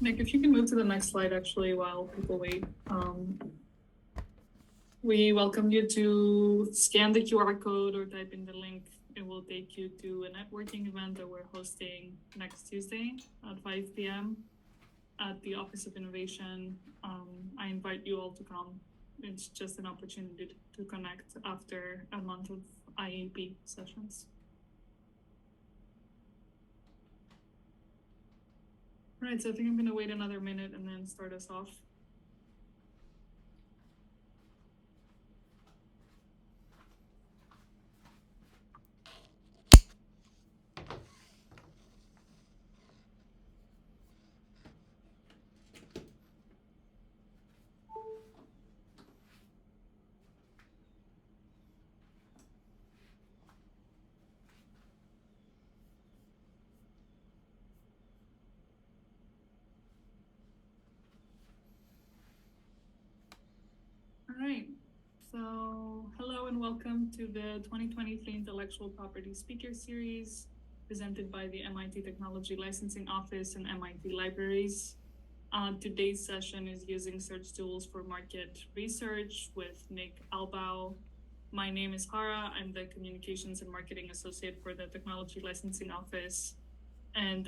Nick, if you can move to the next slide, actually, while people wait. We welcome you to scan the QR code or type in the link. It will take you to a networking event that we're hosting next Tuesday at 5 p.m. at the Office of Innovation. I invite you all to come. It's just an opportunity to connect after a month of IAP sessions. All right, so I think I'm going to wait another minute and then start us off. All right, so hello and welcome to the 2023 Intellectual Property Speaker Series presented by the MIT Technology Licensing Office and MIT Libraries. Today's session is using search tools for market research with Nick Albau. My name is Hara. I'm the Communications and Marketing Associate for the Technology Licensing Office. And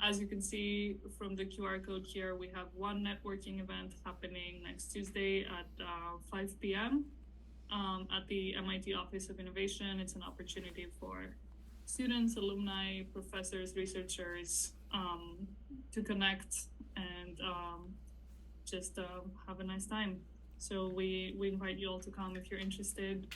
as you can see from the QR code here, we have one networking event happening next Tuesday at 5 p.m. At the MIT Office of Innovation. It's an opportunity for students, alumni, professors, researchers to connect and just have a nice time. So we invite you all to come if you're interested.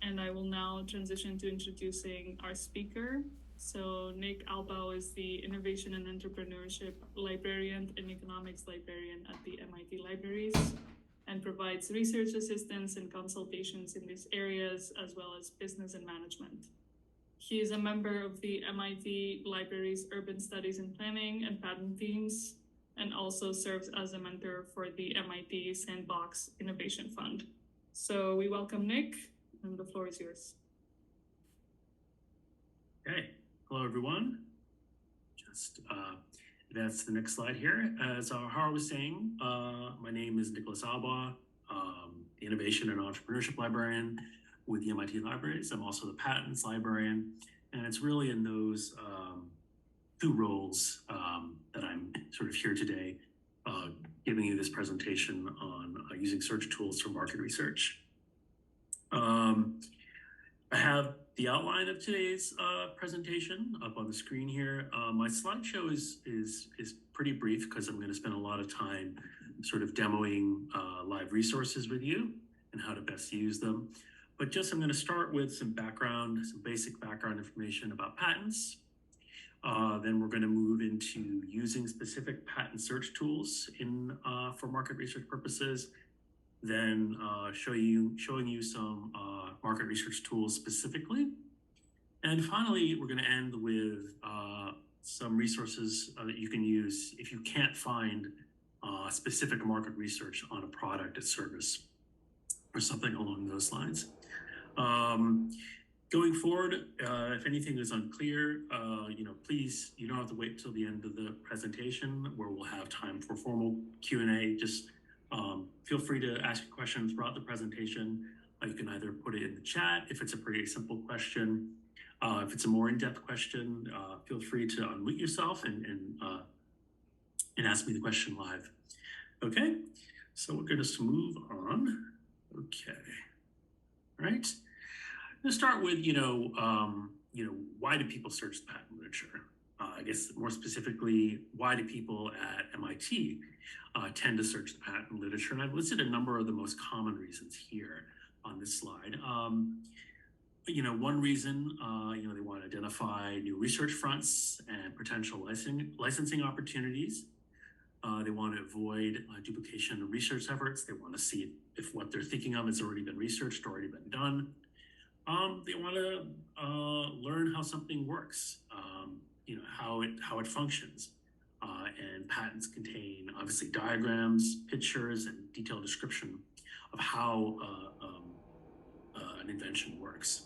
And I will now transition to introducing our speaker. So Nick Albau is the Innovation and Entrepreneurship Librarian and Economics Librarian at the MIT Libraries and provides research assistance and consultations in these areas as well as business and management. He is a member of the MIT Libraries Urban Studies and Planning and Patent Teams and also serves as a mentor for the MIT Sandbox Innovation Fund. So we welcome Nick, and the floor is yours. Okay. Hello, everyone. Just advance to the next slide here. As Hara was saying, my name is Nicholas Albau, the Innovation and Entrepreneurship Librarian with the MIT Libraries. I'm also the Patents Librarian, and it's really in those two roles that I'm sort of here today, giving you this presentation on using search tools for market research. I have the outline of today's presentation up on the screen here. My slideshow is pretty brief because I'm going to spend a lot of time sort of demoing live resources with you and how to best use them. But just I'm going to start with some background, some basic background information about patents. Then we're going to move into using specific patent search tools for market research purposes. Then showing you some market research tools specifically. And finally, we're going to end with some resources that you can use if you can't find specific market research on a product or service or something along those lines. Going forward, if anything is unclear, please, you don't have to wait till the end of the presentation where we'll have time for formal Q&A. Just feel free to ask a question throughout the presentation. You can either put it in the chat if it's a pretty simple question. If it's a more in-depth question, feel free to unmute yourself and ask me the question live. Okay, so we're going to move on. Okay, all right. I'm going to start with, why do people search the patent literature? I guess more specifically, why do people at MIT tend to search the patent literature? And I've listed a number of the most common reasons here on this slide. One reason, they want to identify new research fronts and potential licensing opportunities. They want to avoid duplication of research efforts. They want to see if what they're thinking of has already been researched, already been done. They want to learn how something works, how it functions. And patents contain obviously diagrams, pictures, and detailed description of how an invention works.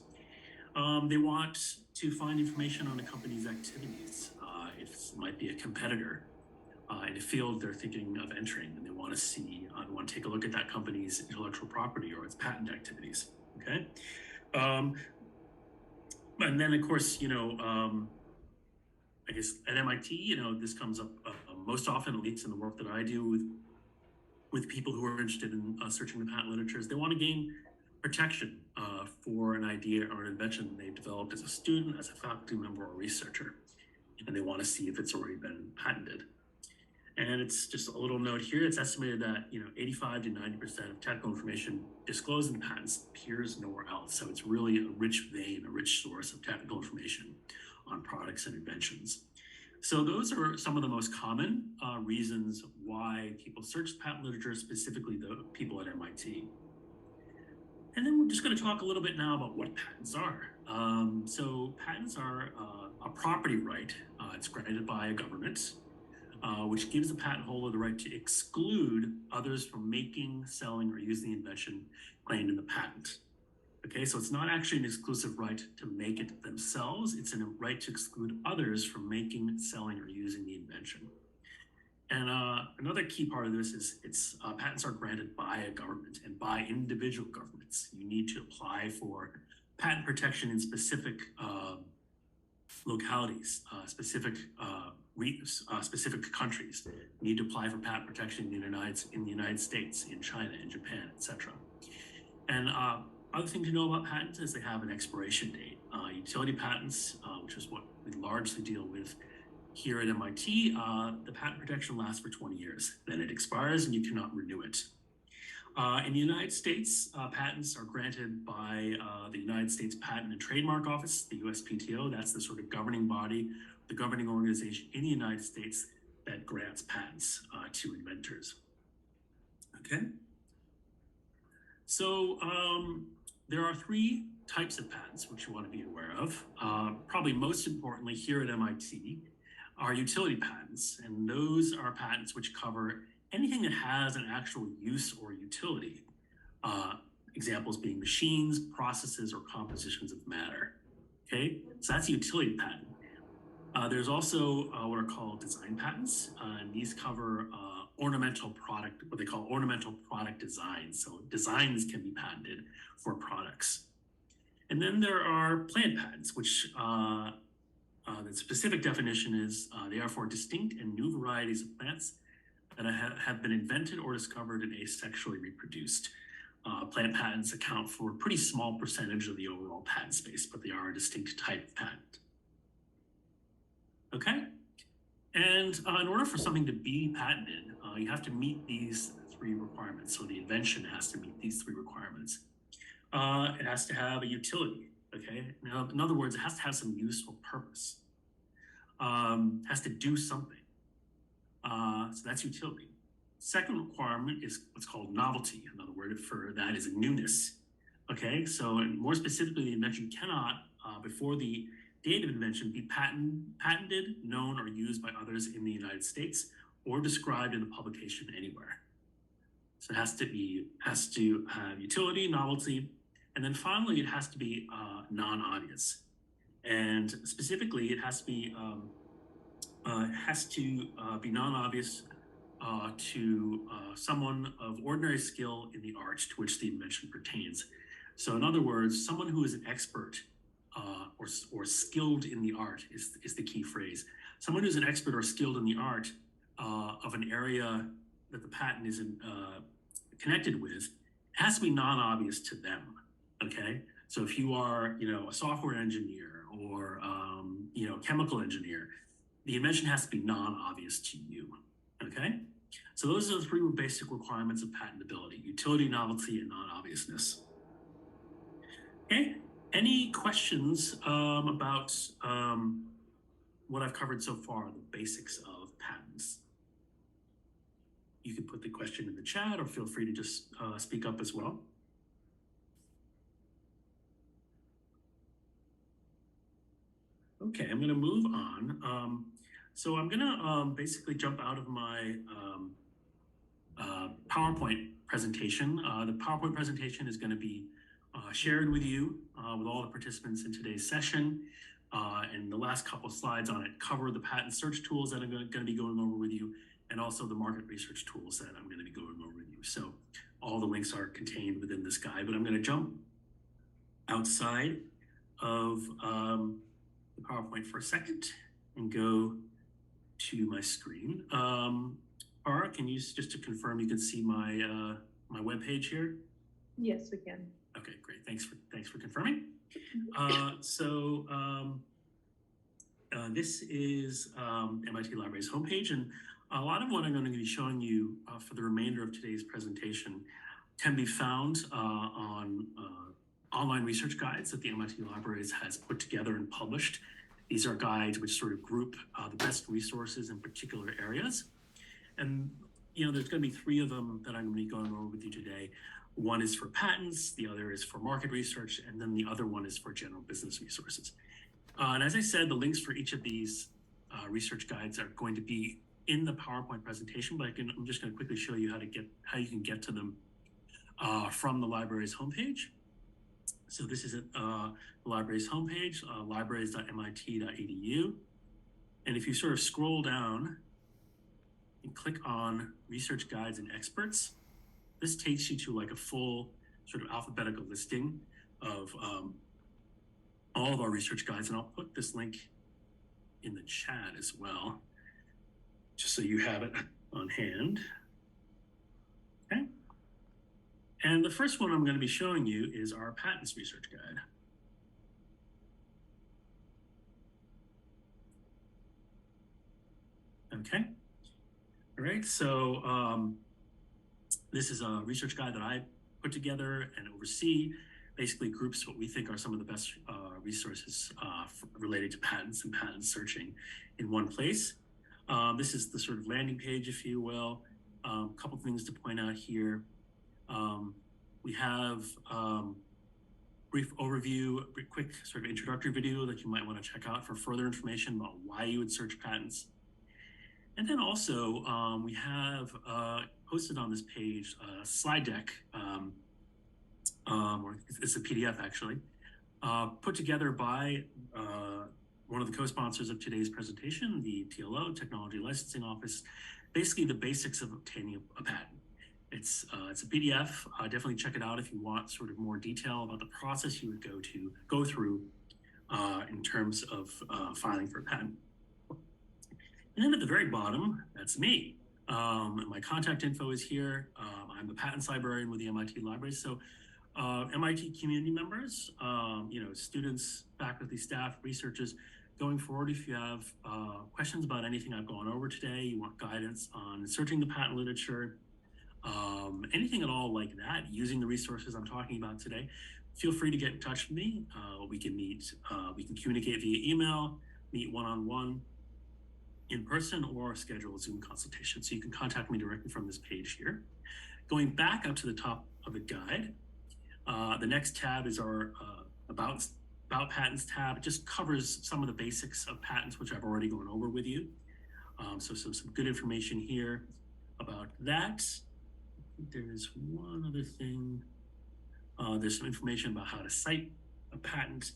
They want to find information on a company's activities. It might be a competitor, in a field they're thinking of entering, and they want to see, want to take a look at that company's intellectual property or its patent activities. Okay, and then of course, I guess at MIT, this comes up most often, at least in the work that I do with people who are interested in searching the patent literatures. They want to gain protection for an idea or an invention they've developed as a student, as a faculty member, or researcher, and they want to see if it's already been patented. And it's just a little note here. It's estimated that 85 to 90% of technical information disclosed in patents appears nowhere else. So it's really a rich vein, a rich source of technical information on products and inventions. So those are some of the most common reasons why people search patent literature, specifically the people at MIT. And then we're just going to talk a little bit now about what patents are. So patents are a property right. It's granted by a government, which gives the patent holder the right to exclude others from making, selling, or using the invention claimed in the patent. Okay, so it's not actually an exclusive right to make it themselves. It's a right to exclude others from making, selling, or using the invention. And another key part of this is patents are granted by a government and by individual governments. You need to apply for patent protection in specific localities, specific countries. You need to apply for patent protection in the United States, in China, in Japan, etc. And other thing to know about patents is they have an expiration date. Utility patents, which is what we largely deal with here at MIT, the patent protection lasts for 20 years. Then it expires and you cannot renew it. In the United States, patents are granted by the United States Patent and Trademark Office, the USPTO. That's the sort of governing body, the governing organization in the United States that grants patents to inventors. Okay. So there are three types of patents which you want to be aware of. Probably most importantly here at MIT are utility patents, and those are patents which cover anything that has an actual use or utility. Examples being machines, processes, or compositions of matter. Okay, so that's a utility patent. There's also what are called design patents, and these cover ornamental product, what they call ornamental product designs. So designs can be patented for products. And then there are plant patents, which the specific definition is they are for distinct and new varieties of plants that have been invented or discovered and asexually reproduced. Plant patents account for a pretty small percentage of the overall patent space, but they are a distinct type of patent. Okay? And in order for something to be patented, you have to meet these three requirements. So the invention has to meet these three requirements. It has to have a utility, okay? Now, in other words, it has to have some use or purpose. Has to do something. So that's utility. Second requirement is what's called novelty. Another word for that is newness. Okay, so more specifically, the invention cannot, before the date of invention, be patented, known, or used by others in the United States or described in a publication anywhere. So it has to have utility, novelty, and then finally it has to be non-obvious. And specifically, it has to be non-obvious to someone of ordinary skill in the art to which the invention pertains. So in other words, someone who is an expert or skilled in the art is the key phrase. Someone who's an expert or skilled in the art of an area that the patent is connected with has to be non-obvious to them, okay? So if you are, a software engineer or, chemical engineer, the invention has to be non-obvious to you, okay? So those are the three basic requirements of patentability: utility, novelty, and non-obviousness. Okay, any questions about what I've covered so far, the basics of patents? You can put the question in the chat or feel free to just speak up as well. Okay, I'm going to move on. So I'm going to basically jump out of my PowerPoint presentation. The PowerPoint presentation is going to be shared with you, with all the participants in today's session. And the last couple of slides on it cover the patent search tools that I'm going to be going over with you, and also the market research tools that I'm going to be going over with you. So all the links are contained within this guide, but I'm going to jump outside of the PowerPoint for a second and go to my screen. Ara, can you just to confirm you can see my my web page here? Yes, we can. Okay, great. Thanks for confirming. This is MIT Library's homepage, and a lot of what I'm going to be showing you for the remainder of today's presentation can be found on online research guides that the MIT Libraries has put together and published. These are guides which sort of group the best resources in particular areas. And, there's going to be 3 of them that I'm going to be going over with you today. One is for patents, the other is for market research, and then the other one is for general business resources. And as I said, the links for each of these research guides are going to be in the PowerPoint presentation, but I'm just going to quickly show you how you can get to them from the library's homepage. So this is the library's homepage, libraries.mit.edu. And if you sort of scroll down and click on Research Guides and Experts, this takes you to like a full sort of alphabetical listing of all of our research guides. And I'll put this link in the chat as well, just so you have it on hand. Okay. And the first one I'm going to be showing you is our patents research guide. Okay. All right. So this is a research guide that I put together and oversee. Basically groups what we think are some of the best resources related to patents and patent searching in one place. This is the sort of landing page, if you will. A couple things to point out here. We have brief overview, quick sort of introductory video that you might want to check out for further information about why you would search patents. And then also we have posted on this page a slide deck, or it's a PDF actually, put together by one of the co-sponsors of today's presentation, the TLO, Technology Licensing Office, basically the basics of obtaining a patent. It's a PDF. Definitely check it out if you want sort of more detail about the process you would go through in terms of filing for a patent. And then at the very bottom, that's me. My contact info is here. I'm the patents librarian with the MIT Library. So MIT community members, students, faculty, staff, researchers, going forward, if you have questions about anything I've gone over today, you want guidance on searching the patent literature, anything at all like that, using the resources I'm talking about today, feel free to get in touch with me. We can meet, we can communicate via email, meet one-on-one, in person, or schedule a Zoom consultation. So you can contact me directly from this page here. Going back up to the top of the guide, the next tab is our About Patents tab. It just covers some of the basics of patents, which I've already gone over with you. So some good information here about that. There's one other thing. There's some information about how to cite a patent,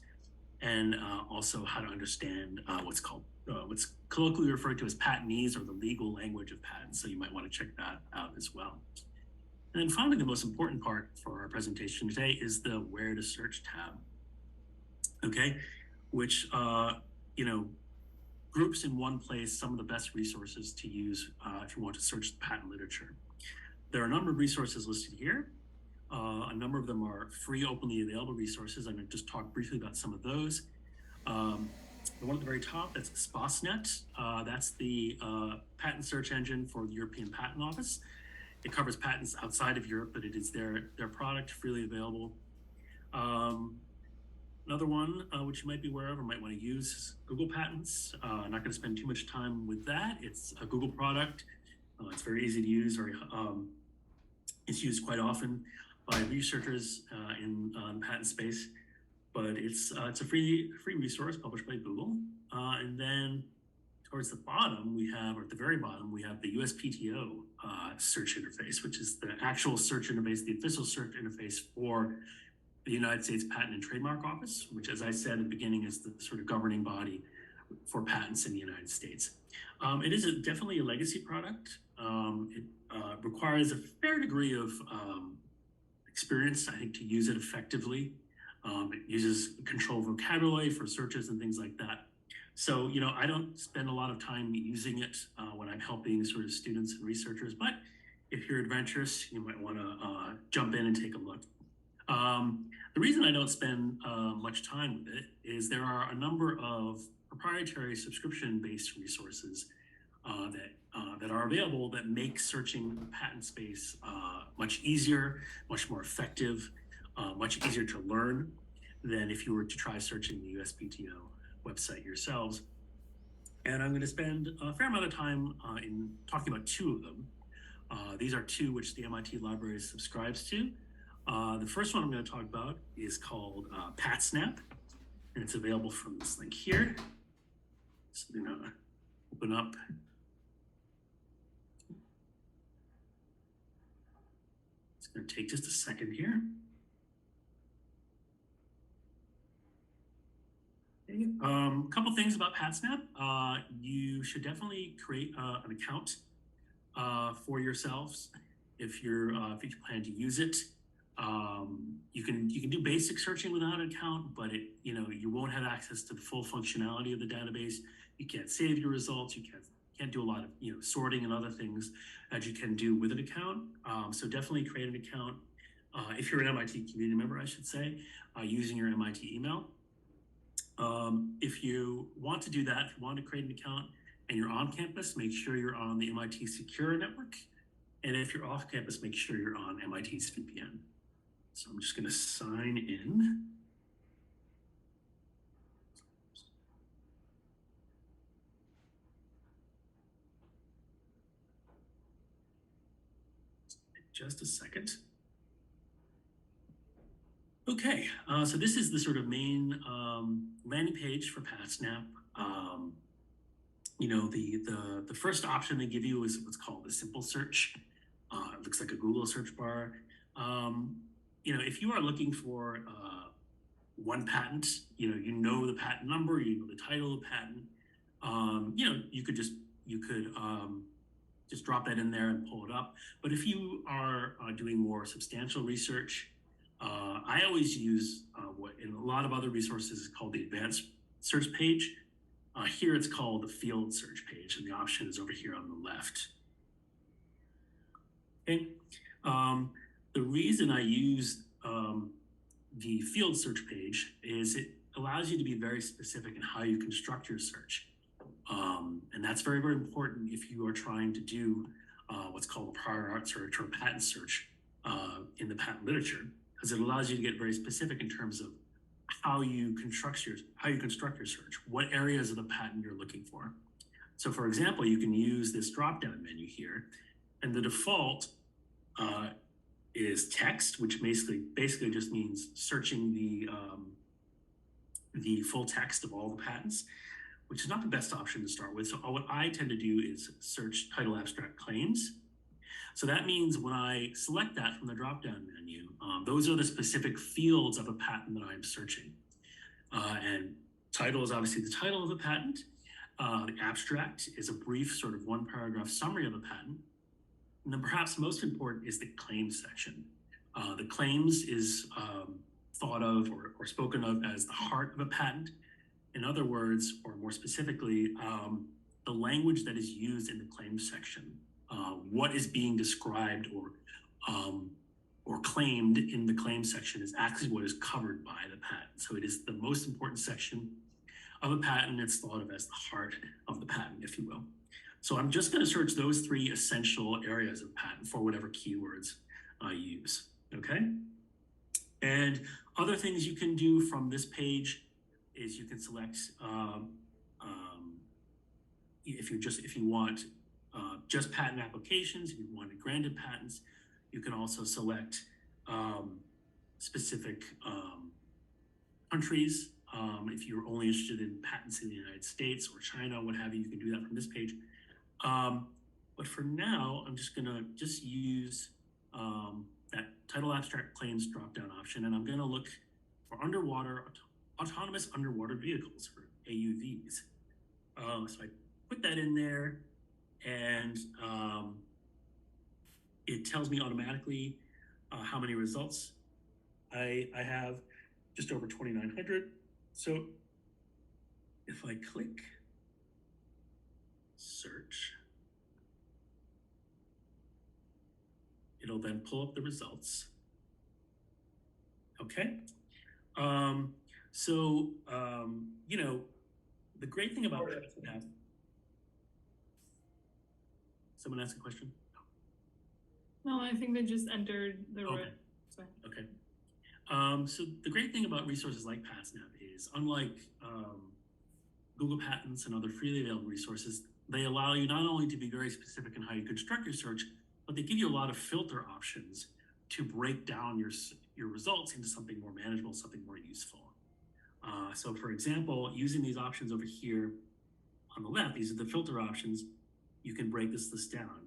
and also how to understand what's colloquially referred to as patentese, or the legal language of patents. So you might want to check that out as well. And then finally, the most important part for our presentation today is the Where to Search tab. Okay, which groups in one place some of the best resources to use if you want to search the patent literature. There are a number of resources listed here. A number of them are free, openly available resources. I'm going to just talk briefly about some of those. The one at the very top, that's SPOSNet. That's the patent search engine for the European Patent Office. It covers patents outside of Europe, but it is their product, freely available. Another one which you might be aware of or might want to use is Google Patents. I'm not going to spend too much time with that. It's a Google product. It's very easy to use. It's used quite often by researchers in the patent space. But it's a free resource published by Google. And then towards the bottom, or at the very bottom, we have the USPTO search interface, which is the actual search interface, the official search interface for the United States Patent and Trademark Office, which, as I said at the beginning, is the sort of governing body for patents in the United States. It is definitely a legacy product. It requires a fair degree of experience, I think, to use it effectively. It uses controlled vocabulary for searches and things like that. So, you know, I don't spend a lot of time using it when I'm helping sort of students and researchers, but if you're adventurous, you might want to jump in and take a look. The reason I don't spend much time with it is there are a number of proprietary subscription-based resources that are available that make searching the patent space much easier, much more effective, much easier to learn than if you were to try searching the USPTO website yourselves. And I'm going to spend a fair amount of time in talking about two of them. These are two which the MIT Library subscribes to. The first one I'm going to talk about is called PatSnap, and it's available from this link here. So I'm going to open up. It's going to take just a second here. Okay. A couple things about PatSnap. You should definitely create an account for yourselves if you plan to use it. You can do basic searching without an account, but you won't have access to the full functionality of the database. You can't save your results. You can't do a lot of sorting and other things that you can do with an account. So definitely create an account if you're an MIT community member, I should say, using your MIT email. If you want to do that, if you want to create an account and you're on campus, make sure you're on the MIT Secure Network. And if you're off campus, make sure you're on MIT's VPN. So I'm just going to sign in. Just a second. Okay, so this is the sort of main landing page for PatSnap. The first option they give you is what's called the simple search. It looks like a Google search bar. If you are looking for one patent, you know the patent number, you know the title of the patent. You could just drop that in there and pull it up. But if you are doing more substantial research, I always use what in a lot of other resources is called the advanced search page. Here it's called the field search page, and the option is over here on the left. Okay. The reason I use the field search page is it allows you to be very specific in how you construct your search. And that's very, very important if you are trying to do what's called a prior art search or a patent search in the patent literature, because it allows you to get very specific in terms of how you construct your search, what areas of the patent you're looking for. So for example, you can use this drop-down menu here, and the default is text, which basically just means searching the full text of all the patents, which is not the best option to start with. So what I tend to do is search title abstract claims. So that means when I select that from the drop-down menu, those are the specific fields of a patent that I'm searching. And title is obviously the title of the patent. The abstract is a brief sort of one paragraph summary of a patent. And then perhaps most important is the claims section. The claims is thought of or spoken of as the heart of a patent. In other words, or more specifically, the language that is used in the claims section, what is being described or claimed in the claims section is actually what is covered by the patent. So it is the most important section of a patent. It's thought of as the heart of the patent, if you will. So I'm just going to search those three essential areas of patent for whatever keywords I use, okay? And other things you can do from this page is you can select if you want just patent applications, if you want granted patents, you can also select specific countries. If you're only interested in patents in the United States or China, what have you, you can do that from this page. But for now, I'm just gonna use that title abstract claims drop-down option, and I'm gonna look for autonomous underwater vehicles, or AUVs. So I put that in there, and it tells me automatically how many results I have, just over 2,900. So if I click search, it'll then pull up the results. Okay. You know, the great thing about PatsNap. Someone ask a question? No, I think they just entered the Okay. Sorry. Okay. So the great thing about resources like PatsNap is, unlike Google Patents and other freely available resources, they allow you not only to be very specific in how you construct your search, but they give you a lot of filter options to break down your results into something more manageable, something more useful. So for example, using these options over here on the left, these are the filter options, you can break this list down.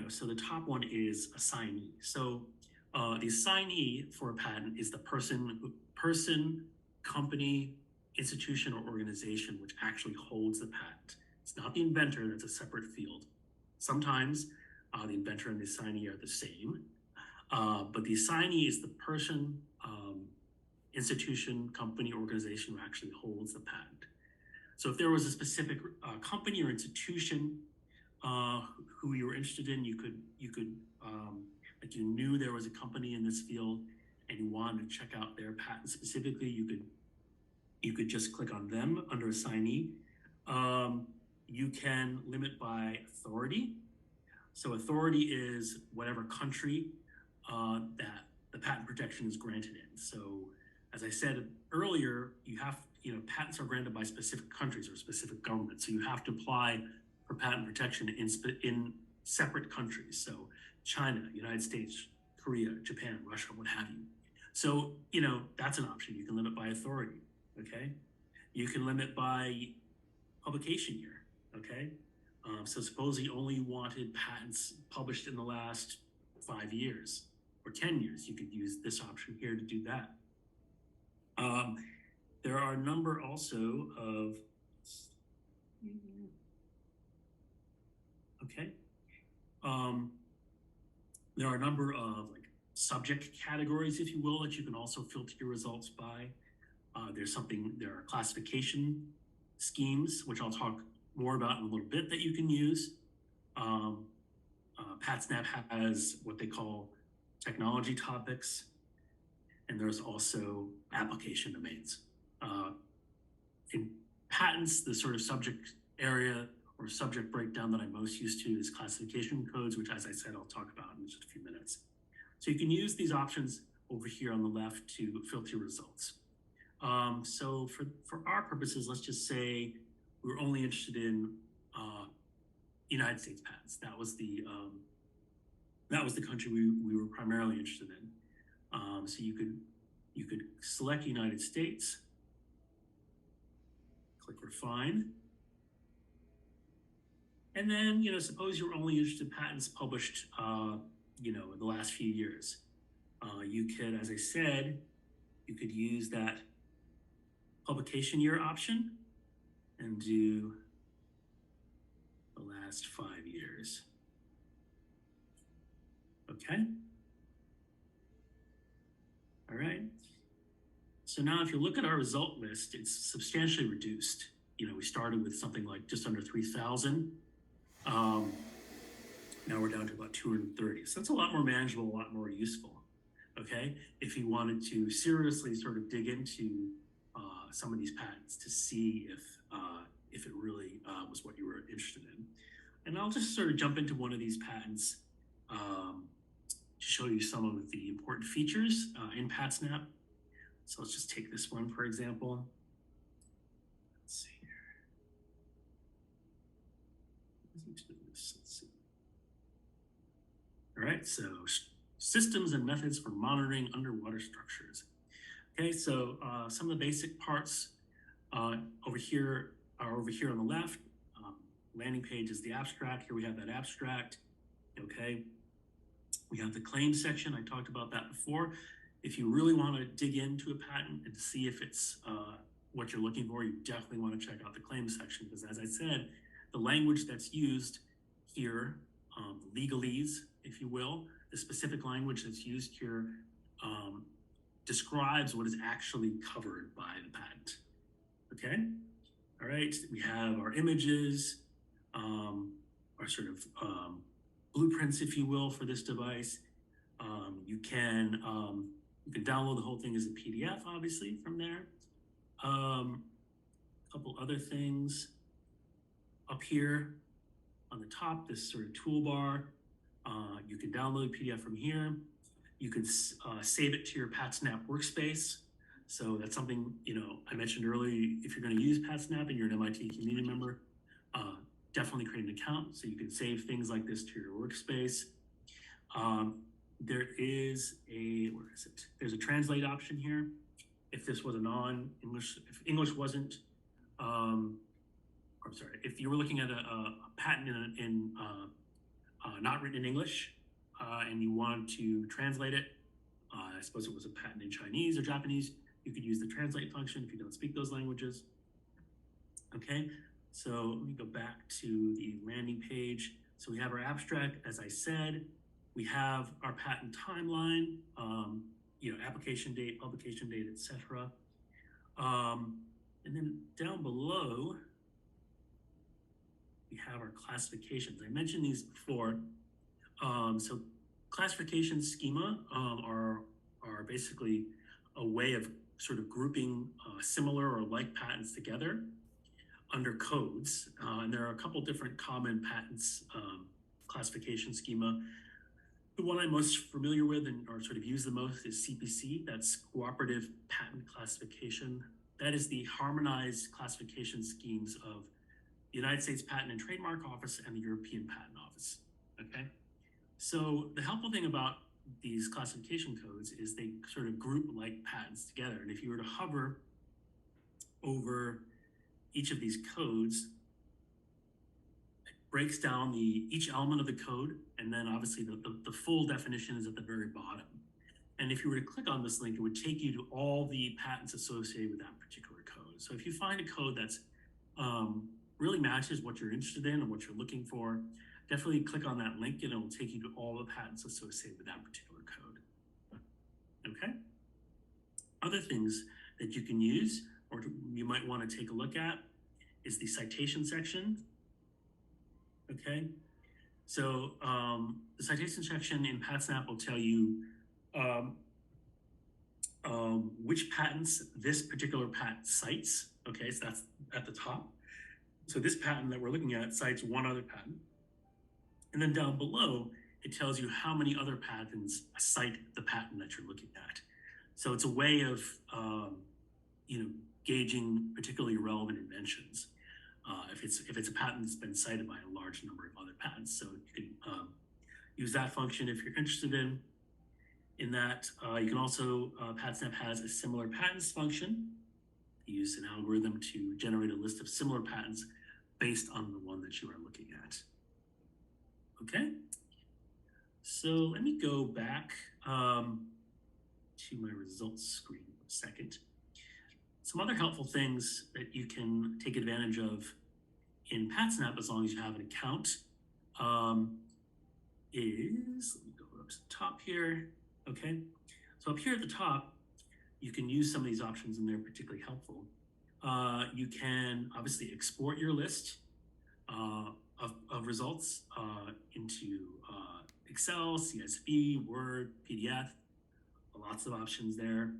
So the top one is assignee. So the assignee for a patent is the person, company, institution, or organization which actually holds the patent. It's not the inventor, that's a separate field. Sometimes the inventor and the assignee are the same, but the assignee is the person, institution, company, organization who actually holds the patent. So if there was a specific company or institution who you were interested in, you could like you knew there was a company in this field and you wanted to check out their patent specifically, you could just click on them under assignee. You can limit by authority. So authority is whatever country that the patent protection is granted in. So as I said earlier, patents are granted by specific countries or specific governments. So you have to apply for patent protection in separate countries. So China, United States, Korea, Japan, Russia, what have you. So, that's an option. You can limit by authority, okay? You can limit by publication year, okay? So suppose you only wanted patents published in the last 5 years or 10 years, you could use this option here to do that. There are a number also of, okay. There are a number of subject categories, if you will, that you can also filter your results by. There are classification schemes, which I'll talk more about in a little bit, that you can use. PatsNap has what they call technology topics, and there's also application domains. In patents, the sort of subject area or subject breakdown that I'm most used to is classification codes, which, as I said, I'll talk about in just a few minutes. So you can use these options over here on the left to filter results. So for our purposes, let's just say we're only interested in United States patents. That was the country we were primarily interested in. So you could select United States, click refine, and then suppose you're only interested in patents published in the last few years. You could, as I said, you could use that publication year option and do the last 5 years. Okay. All right. So now if you look at our result list, it's substantially reduced. We started with something like just under 3,000. Now we're down to about 230. So that's a lot more manageable, a lot more useful. Okay. If you wanted to seriously sort of dig into some of these patents to see if it really was what you were interested in. And I'll just sort of jump into one of these patents to show you some of the important features in PatsNap. So let's just take this one, for example. Let's see here. Let's see. All right, so systems and methods for monitoring underwater structures. Okay, so some of the basic parts over here are over here on the left. Landing page is the abstract. Here we have that abstract. Okay, we have the claims section. I talked about that before. If you really want to dig into a patent and see if it's what you're looking for, you definitely want to check out the claims section, because as I said, the language that's used here, legalese, if you will, the specific language that's used here describes what is actually covered by the patent. Okay? All right, we have our images, our sort of blueprints, if you will, for this device. You can download the whole thing as a PDF, obviously, from there. A couple other things up here on the top, this sort of toolbar. You can download PDF from here. You can save it to your PatSnap workspace. So that's something, I mentioned earlier, if you're going to use PatSnap and you're an MIT community member, definitely create an account so you can save things like this to your workspace. There is there's a translate option here. If this was a non-English, if English wasn't, if you were looking at a patent not written in English, and you want to translate it, I suppose it was a patent in Chinese or Japanese, you could use the translate function if you don't speak those languages. Okay, so let me go back to the landing page. So we have our abstract, as I said. We have our patent timeline, application date, publication date, etc. And then down below, we have our classifications. I mentioned these before. So classification schema are basically a way of sort of grouping similar or like patents together under codes. And there are a couple different common patents classification schema. The one I'm most familiar with or sort of use the most is CPC, that's Cooperative Patent Classification. That is the harmonized classification schemes of the United States Patent and Trademark Office and the European Patent Office, okay? So the helpful thing about these classification codes is they sort of group like patents together. And if you were to hover over each of these codes, breaks down each element of the code, and then obviously the full definition is at the very bottom. And if you were to click on this link, it would take you to all the patents associated with that particular code. So if you find a code that's really matches what you're interested in and what you're looking for, definitely click on that link and it will take you to all the patents associated with that particular code. Okay? Other things that you can use or you might want to take a look at is the citation section. Okay, so the citation section in PatSnap will tell you which patents this particular patent cites. Okay, so that's at the top. So this patent that we're looking at cites one other patent. And then down below, it tells you how many other patents cite the patent that you're looking at. So it's a way of gauging particularly relevant inventions. If it's a patent that's been cited by a large number of other patents. So you can use that function if you're interested in that. You can also, PatSnap has a similar patents function. You use an algorithm to generate a list of similar patents based on the one that you are looking at. Okay, so let me go back to my results screen for a second. Some other helpful things that you can take advantage of in PatSnap, as long as you have an account, let me go up to the top here. Okay, so up here at the top, you can use some of these options and they're particularly helpful. You can obviously export your list of results into Excel, CSV, Word, PDF, lots of options there.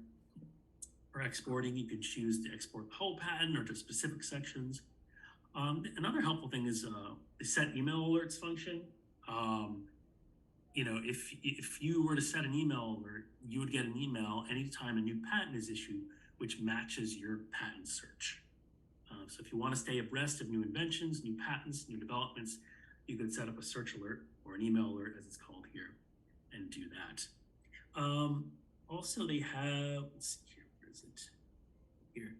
For exporting, you can choose to export the whole patent or to specific sections. Another helpful thing is the set email alerts function. If you were to set an email alert, you would get an email anytime a new patent is issued, which matches your patent search. So if you want to stay abreast of new inventions, new patents, new developments, you can set up a search alert or an email alert, as it's called here, and do that. Also, they have, let's see here, where is it? Here.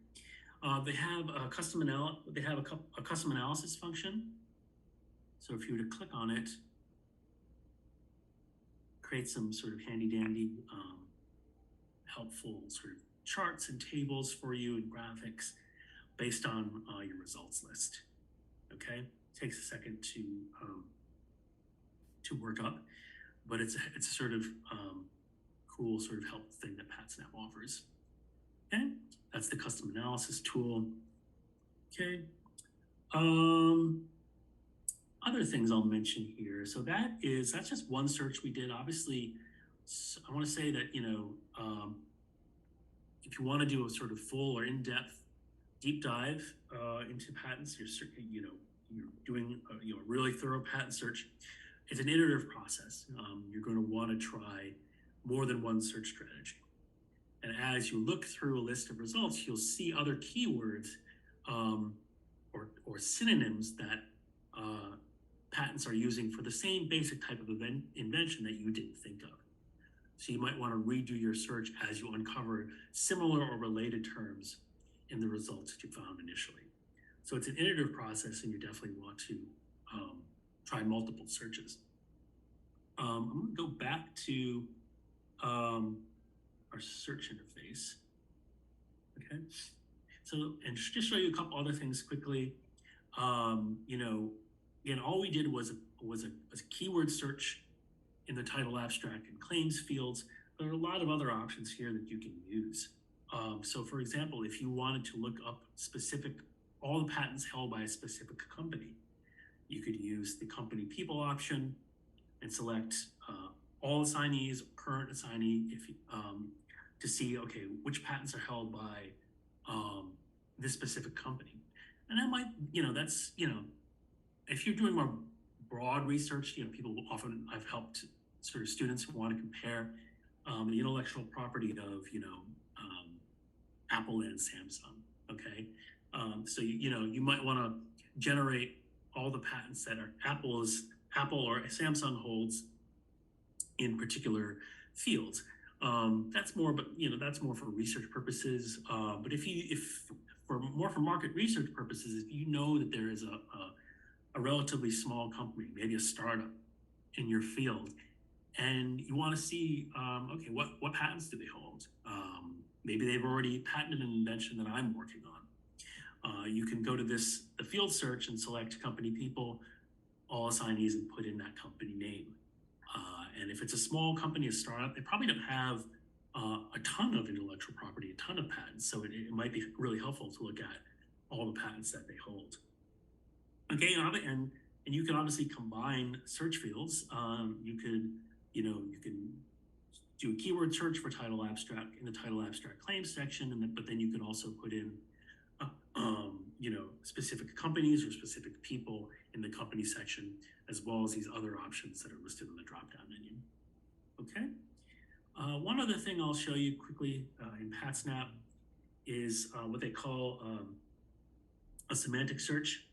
They have a custom analysis function. So if you were to click on it, create some sort of handy dandy, helpful sort of charts and tables for you and graphics based on your results list. Okay, takes a second to work up, but it's a sort of cool sort of help thing that PatSnap offers. Okay, that's the custom analysis tool. Okay, other things I'll mention here. So that's just one search we did. Obviously, I want to say that if you want to do a sort of full or in-depth deep dive into patents, you're doing a really thorough patent search. It's an iterative process. You're going to want to try more than one search strategy. And as you look through a list of results, you'll see other keywords or synonyms that patents are using for the same basic type of invention that you didn't think of. So you might want to redo your search as you uncover similar or related terms in the results that you found initially. So it's an iterative process, and you definitely want to try multiple searches. I'm going to go back to our search interface. Okay, so and just show you a couple other things quickly. Again, all we did was a keyword search in the title, abstract, and claims fields. There are a lot of other options here that you can use. So for example, if you wanted to look up all the patents held by a specific company, you could use the company people option and select all assignees, current assignee, to see, okay, which patents are held by this specific company. And that might, if you're doing more broad research, I've helped sort of students who want to compare the intellectual property of, Apple and Samsung, okay? So, you might want to generate all the patents that are Apple or Samsung holds in particular fields. That's more for research purposes. But for market research purposes, if you know that there is a relatively small company, maybe a startup in your field, and you want to see, okay, what patents do they hold? Maybe they've already patented an invention that I'm working on. You can go to the field search and select company people, all assignees, and put in that company name. And if it's a small company, a startup, they probably don't have a ton of intellectual property, a ton of patents. So it might be really helpful to look at all the patents that they hold. Okay, and you can obviously combine search fields. You can do a keyword search for title abstract in the title abstract claims section, but then you can also put in specific companies or specific people in the company section, as well as these other options that are listed in the drop-down menu. Okay. One other thing I'll show you quickly in PatSnap is what they call a semantic search.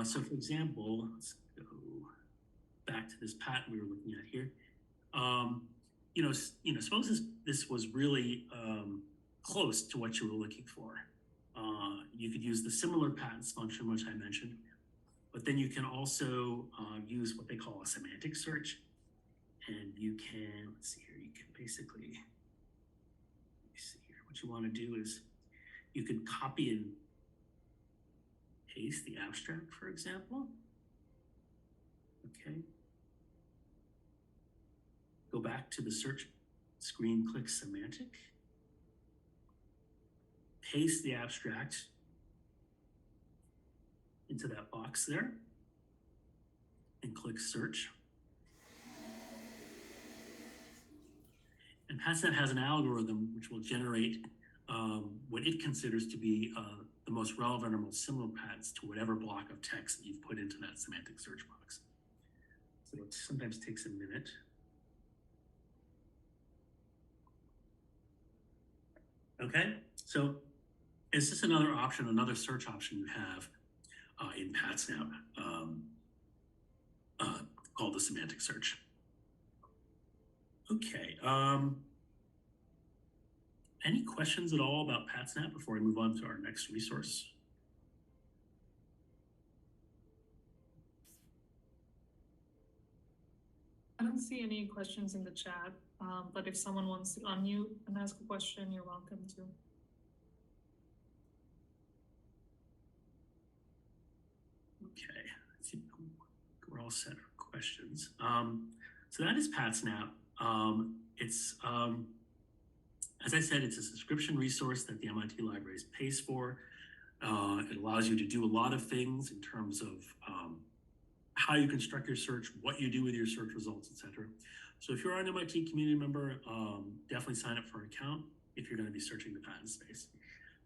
So for example, let's go back to this patent we were looking at here. Suppose this was really close to what you were looking for. You could use the similar patents function, which I mentioned, but then you can also use what they call a semantic search. And you can, let's see here, you can basically, let me see here, what you want to do is you can copy and paste the abstract, for example. Okay. Go back to the search screen, click semantic, paste the abstract into that box there, and click search. And PatSnap has an algorithm which will generate what it considers to be the most relevant or most similar patents to whatever block of text that you've put into that semantic search box. So it sometimes takes a minute. Okay, so it's just another option, another search option you have in PatSnap called the semantic search. Okay, any questions at all about PatSnap before we move on to our next resource? I don't see any questions in the chat, but if someone wants to unmute and ask a question, you're welcome to. Okay, I think we're all set for questions. So that is PatSnap. It's as I said, it's a subscription resource that the MIT Libraries pays for. It allows you to do a lot of things in terms of how you construct your search, what you do with your search results, etc. So if you're an MIT community member, definitely sign up for an account if you're going to be searching the patent space.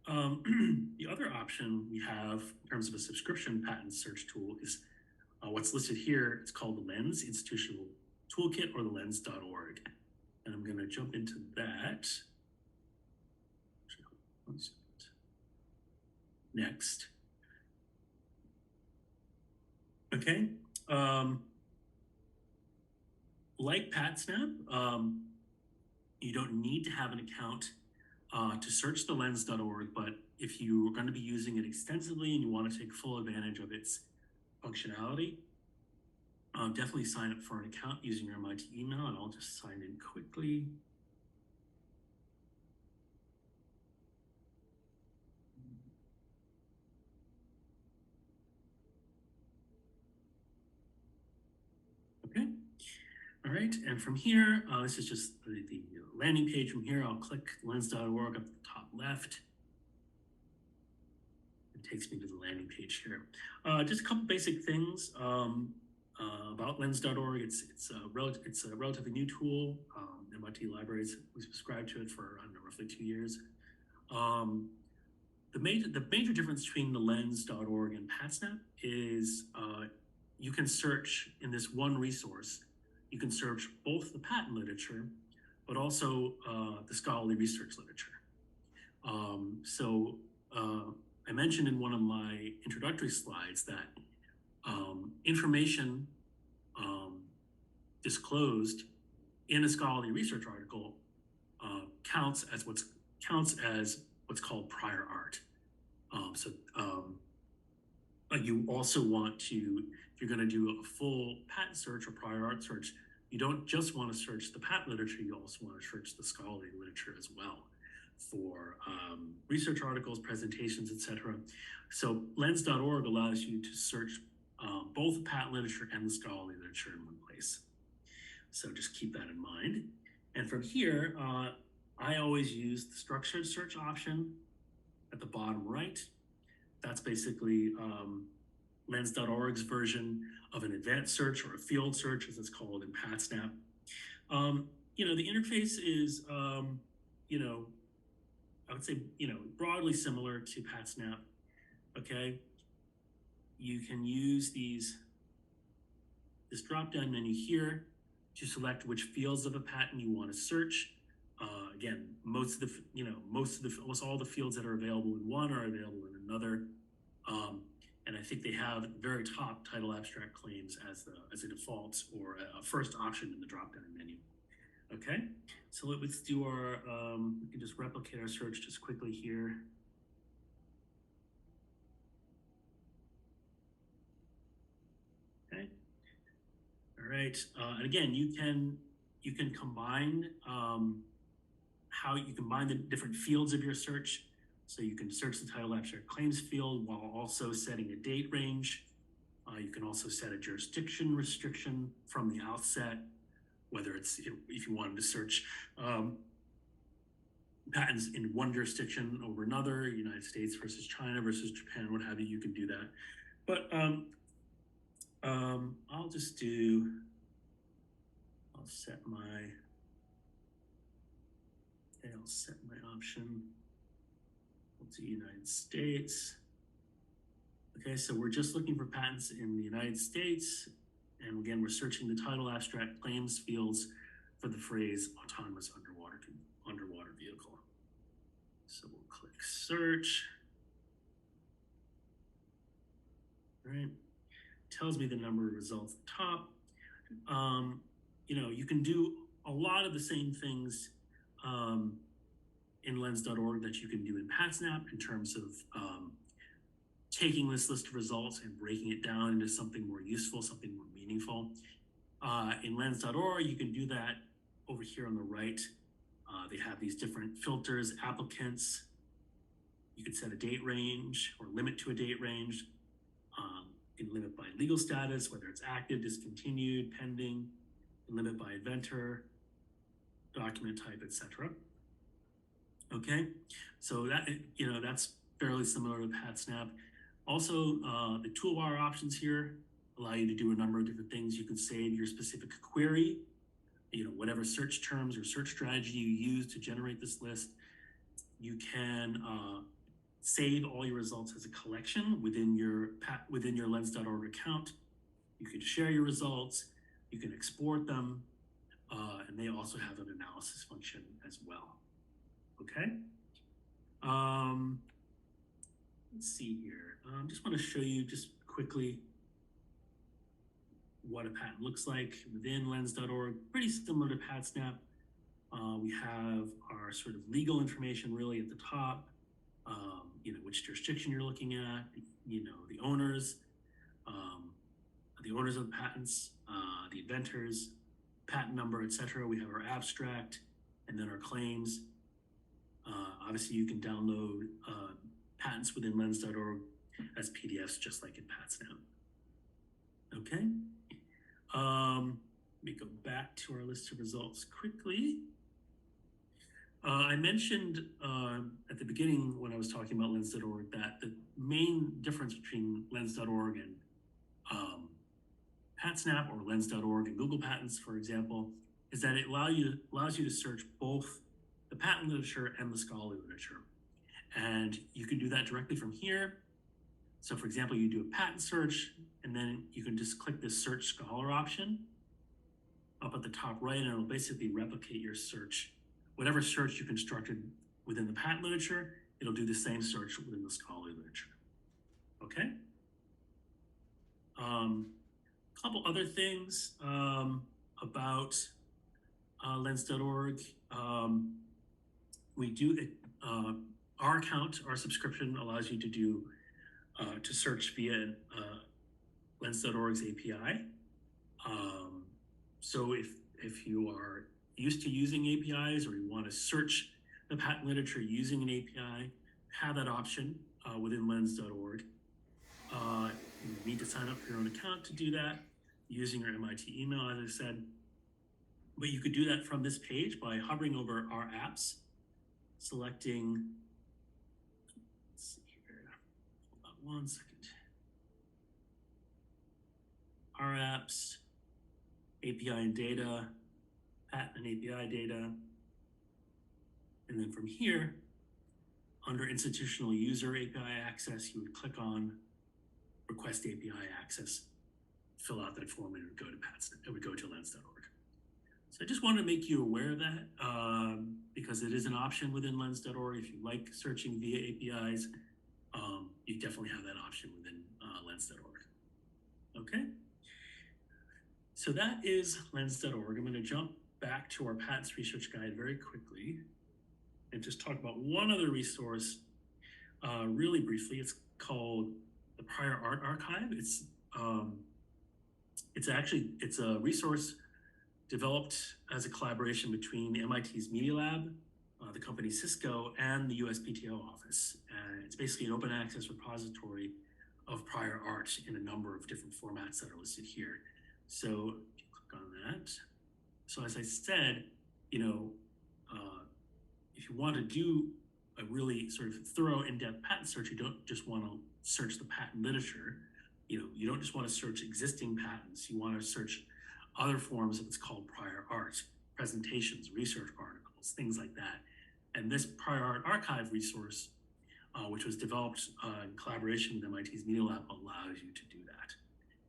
The other option we have in terms of a subscription patent search tool is what's listed here. It's called the Lens Institutional Toolkit, or the lens.org. And I'm going to jump into that. One second. Next. Okay. Like PatSnap, you don't need to have an account to search the lens.org, but if you're going to be using it extensively and you want to take full advantage of its functionality, definitely sign up for an account using your MIT email, and I'll just sign in quickly. Okay. All right, and from here, this is just the landing page. From here, I'll click lens.org up at the top left. It takes me to the landing page here. Just a couple basic things about lens.org. It's a relatively new tool. MIT Libraries, we subscribed to it for, I don't know, roughly 2 years. The major difference between the lens.org and PatSnap is you can search in this one resource. You can search both the patent literature, but also the scholarly research literature. I mentioned in one of my introductory slides that information disclosed in a scholarly research article counts as what's called prior art. You also want to, if you're going to do a full patent search or prior art search, you don't just want to search the patent literature, you also want to search the scholarly literature as well for research articles, presentations, etc. So lens.org allows you to search both the patent literature and the scholarly literature in one place. So just keep that in mind. And from here, I always use the structured search option at the bottom right. That's basically lens.org's version of an advanced search, or a field search, as it's called in PatSnap. The interface is, I would say, broadly similar to PatSnap. Okay, you can use this drop-down menu here to select which fields of a patent you want to search. Again, almost all the fields that are available in one are available in another. And I think they have at the very top title abstract claims as a default or a first option in the drop-down menu. Okay, so let's do our, we can just replicate our search just quickly here. Okay, all right, and again, you can combine how you combine the different fields of your search. So you can search the title abstract claims field while also setting a date range. You can also set a jurisdiction restriction from the outset, whether it's if you wanted to search patents in one jurisdiction over another, United States versus China versus Japan, what have you, you can do that. But I'll set my option. To United States. Okay, so we're just looking for patents in the United States. And again, we're searching the title abstract claims fields for the phrase autonomous underwater vehicle. So we'll click search. All right, tells me the number of results at the top. You can do a lot of the same things in lens.org that you can do in PatSnap in terms of taking this list of results and breaking it down into something more useful, something more meaningful. In lens.org, you can do that over here on the right. They have these different filters, applicants. You can set a date range or limit to a date range. You can limit by legal status, whether it's active, discontinued, pending. You can limit by inventor, document type, etc. Okay, so that, you know, that's fairly similar to PatSnap. Also, the toolbar options here allow you to do a number of different things. You can save your specific query, you know, whatever search terms or search strategy you use to generate this list. You can save all your results as a collection within your lens.org account. You can share your results, you can export them, and they also have an analysis function as well. Okay. Let's see here. Just want to show you just quickly what a patent looks like within lens.org. Pretty similar to PatSnap. We have our sort of legal information really at the top. You know, which jurisdiction you're looking at, you know, the owners of the patents, the inventors, patent number, etc. We have our abstract and then our claims. Obviously, you can download patents within lens.org as PDFs, just like in PatSnap. Okay. Let me go back to our list of results quickly. I mentioned at the beginning when I was talking about lens.org that the main difference between lens.org and PatSnap or lens.org and Google Patents, for example, is that it allows you to search both the patent literature and the scholarly literature. And you can do that directly from here. So for example, you do a patent search, and then you can just click this search scholar option up at the top right, and it'll basically replicate your search. Whatever search you constructed within the patent literature, it'll do the same search within the scholarly literature. Okay. A couple other things about lens.org. We do our account, our subscription allows you to do to search via lens.org's API. So if you are used to using APIs or you want to search the patent literature using an API, have that option within lens.org. You need to sign up for your own account to do that using your MIT email, as I said. But you could do that from this page by hovering over our apps, selecting, let's see here, hold on one second. Our apps, API and data, patent and API data. And then from here, under institutional user API access, you would click on request API access, fill out that form, and it would go to PatSnap, it would go to lens.org. So I just wanted to make you aware of that because it is an option within lens.org. If you like searching via APIs, you definitely have that option within lens.org. Okay. So that is lens.org. I'm going to jump back to our patents research guide very quickly and just talk about one other resource really briefly. It's called the Prior Art Archive. It's a resource developed as a collaboration between MIT's Media Lab, the company Cisco, and the USPTO office. And it's basically an open access repository of prior art in a number of different formats that are listed here. So if you click on that, so as I said, you know, if you want to do a really sort of thorough in-depth patent search, you don't just want to search the patent literature. You know, you don't just want to search existing patents. You want to search other forms of what's called prior art, presentations, research articles, things like that. And this Prior Art Archive resource, which was developed in collaboration with MIT's Media Lab, allows you to do that.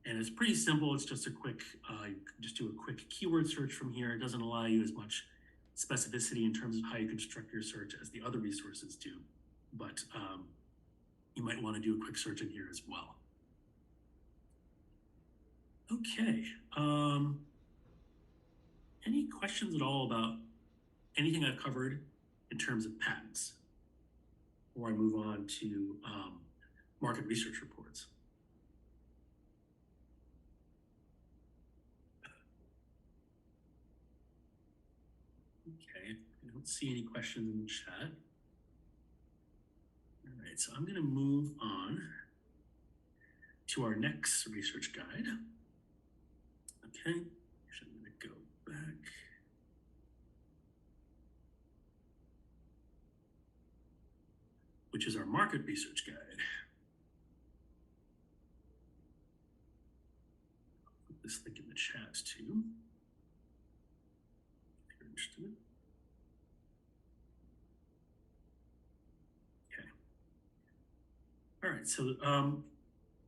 And it's pretty simple. It's just a quick, you can just do a quick keyword search from here. It doesn't allow you as much specificity in terms of how you construct your search as the other resources do. But you might want to do a quick search in here as well. Okay. Any questions at all about anything I've covered in terms of patents before I move on to market research reports? Okay, I don't see any questions in the chat. All right, so I'm going to move on to our next research guide. Okay, actually I'm gonna go back. Which is our market research guide. I'll put this link in the chat too, if you're interested. Okay. All right, so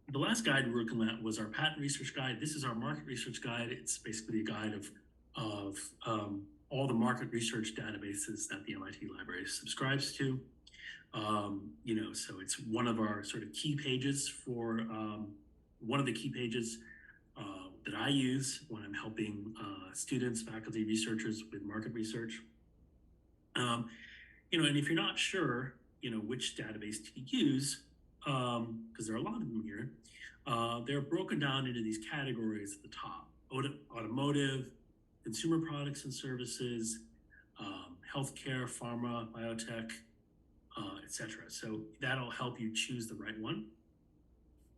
the last guide we were looking at was our patent research guide. This is our market research guide. It's basically a guide of all the market research databases that the MIT library subscribes to. So it's one of our sort of key pages for one of the key pages that I use when I'm helping students, faculty, researchers with market research. And if you're not sure, which database to use, because there are a lot of them here, they're broken down into these categories at the top: automotive, consumer products and services, healthcare, pharma, biotech, etc. So that'll help you choose the right one.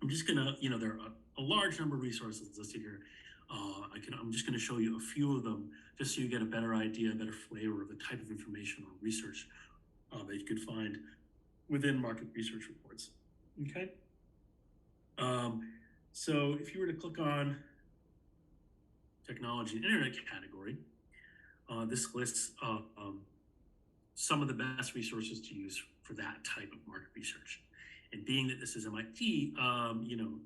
I'm just gonna, there are a large number of resources listed here. I'm just gonna show you a few of them just so you get a better idea, a better flavor of the type of information or research that you could find within market research reports. Okay. So if you were to click on technology and internet category, this lists some of the best resources to use for that type of market research. And being that this is MIT,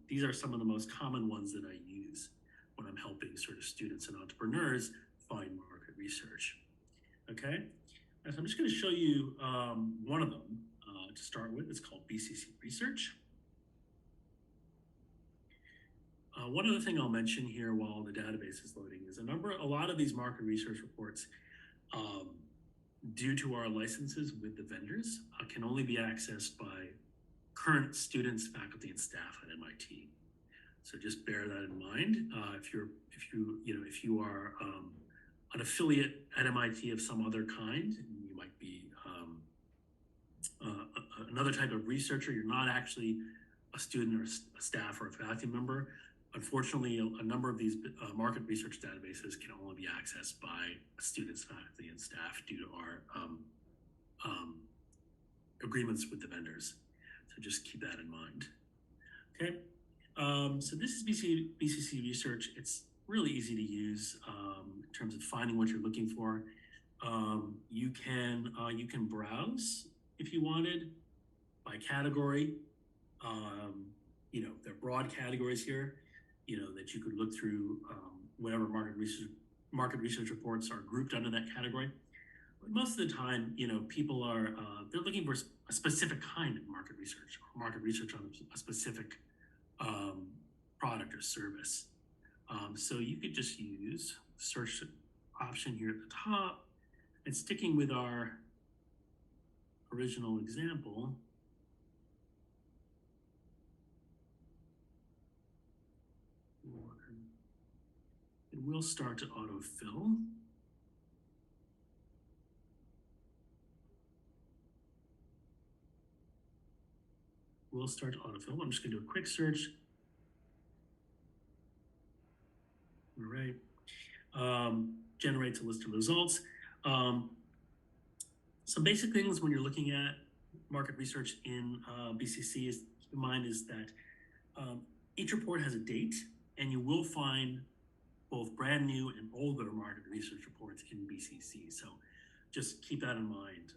these are some of the most common ones that I use when I'm helping sort of students and entrepreneurs find market research. Okay, and so I'm just going to show you one of them to start with. It's called BCC Research. One other thing I'll mention here while the database is loading is a lot of these market research reports, due to our licenses with the vendors, can only be accessed by current students, faculty, and staff at MIT. So just bear that in mind. If you are an affiliate at MIT of some other kind, you might be another type of researcher. You're not actually a student or a staff or a faculty member. Unfortunately, a number of these market research databases can only be accessed by students, faculty, and staff due to our agreements with the vendors. So just keep that in mind. Okay, so this is BCC Research. It's really easy to use in terms of finding what you're looking for. You can browse if you wanted by category. There are broad categories here, that you could look through whatever market research reports are grouped under that category. But most of the time, people are they're looking for a specific kind of market research on a specific product or service. So you could just use the search option here at the top, and sticking with our original example, it will start to autofill. We'll start to autofill. I'm just going to do a quick search. All right. Generates a list of results. Some basic things when you're looking at market research in BCC is keep in mind is that each report has a date, and you will find both brand new and older market research reports in BCC. So just keep that in mind.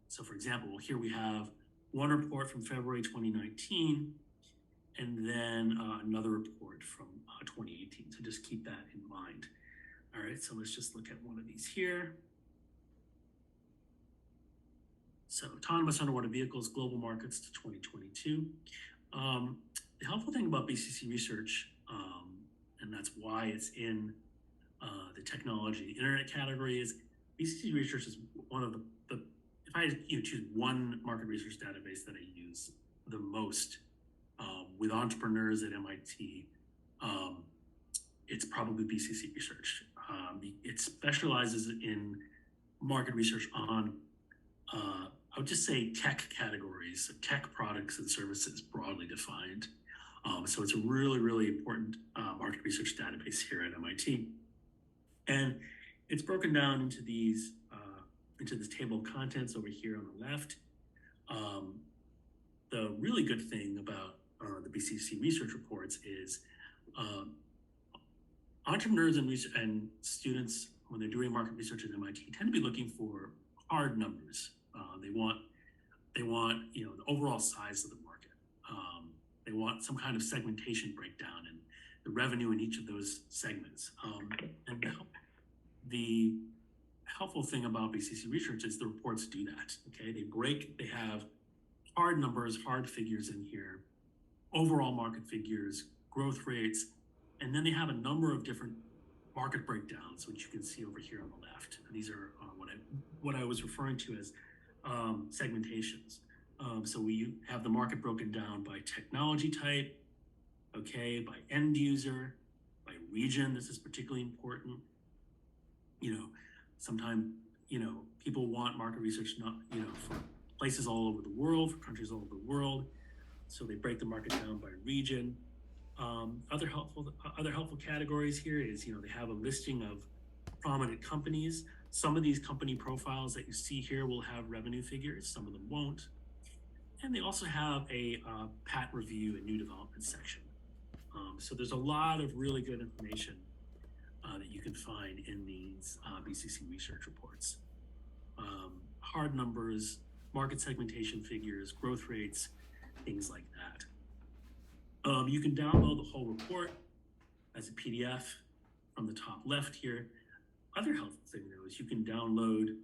So for example, here we have one report from February 2019, and then another report from 2018. So just keep that in mind. All right, so let's just look at one of these here. So autonomous underwater vehicles, global markets to 2022. The helpful thing about BCC Research, and that's why it's in the technology internet category, is BCC Research is one of the if I choose one market research database that I use the most with entrepreneurs at MIT, it's probably BCC Research. It specializes in market research on, I would just say, tech categories, tech products and services broadly defined. So it's a really, really important market research database here at MIT. And it's broken down into into this table of contents over here on the left. The really good thing about the BCC research reports is entrepreneurs and students, when they're doing market research at MIT, tend to be looking for hard numbers. They want the overall size of the market. They want some kind of segmentation breakdown and the revenue in each of those segments. And the helpful thing about BCC research is the reports do that. Okay, they have hard numbers, hard figures in here, overall market figures, growth rates, and then they have a number of different market breakdowns, which you can see over here on the left. These are what I was referring to as segmentations. So we have the market broken down by technology type, okay, by end user, by region. This is particularly important. Sometimes, people want market research, for places all over the world, for countries all over the world. So they break the market down by region. Other helpful categories here is, they have a listing of prominent companies. Some of these company profiles that you see here will have revenue figures, some of them won't. And they also have a patent review and new development section. So there's a lot of really good information that you can find in these BCC research reports. Hard numbers, market segmentation figures, growth rates, things like that. You can download the whole report as a PDF from the top left here. Other helpful thing though is you can download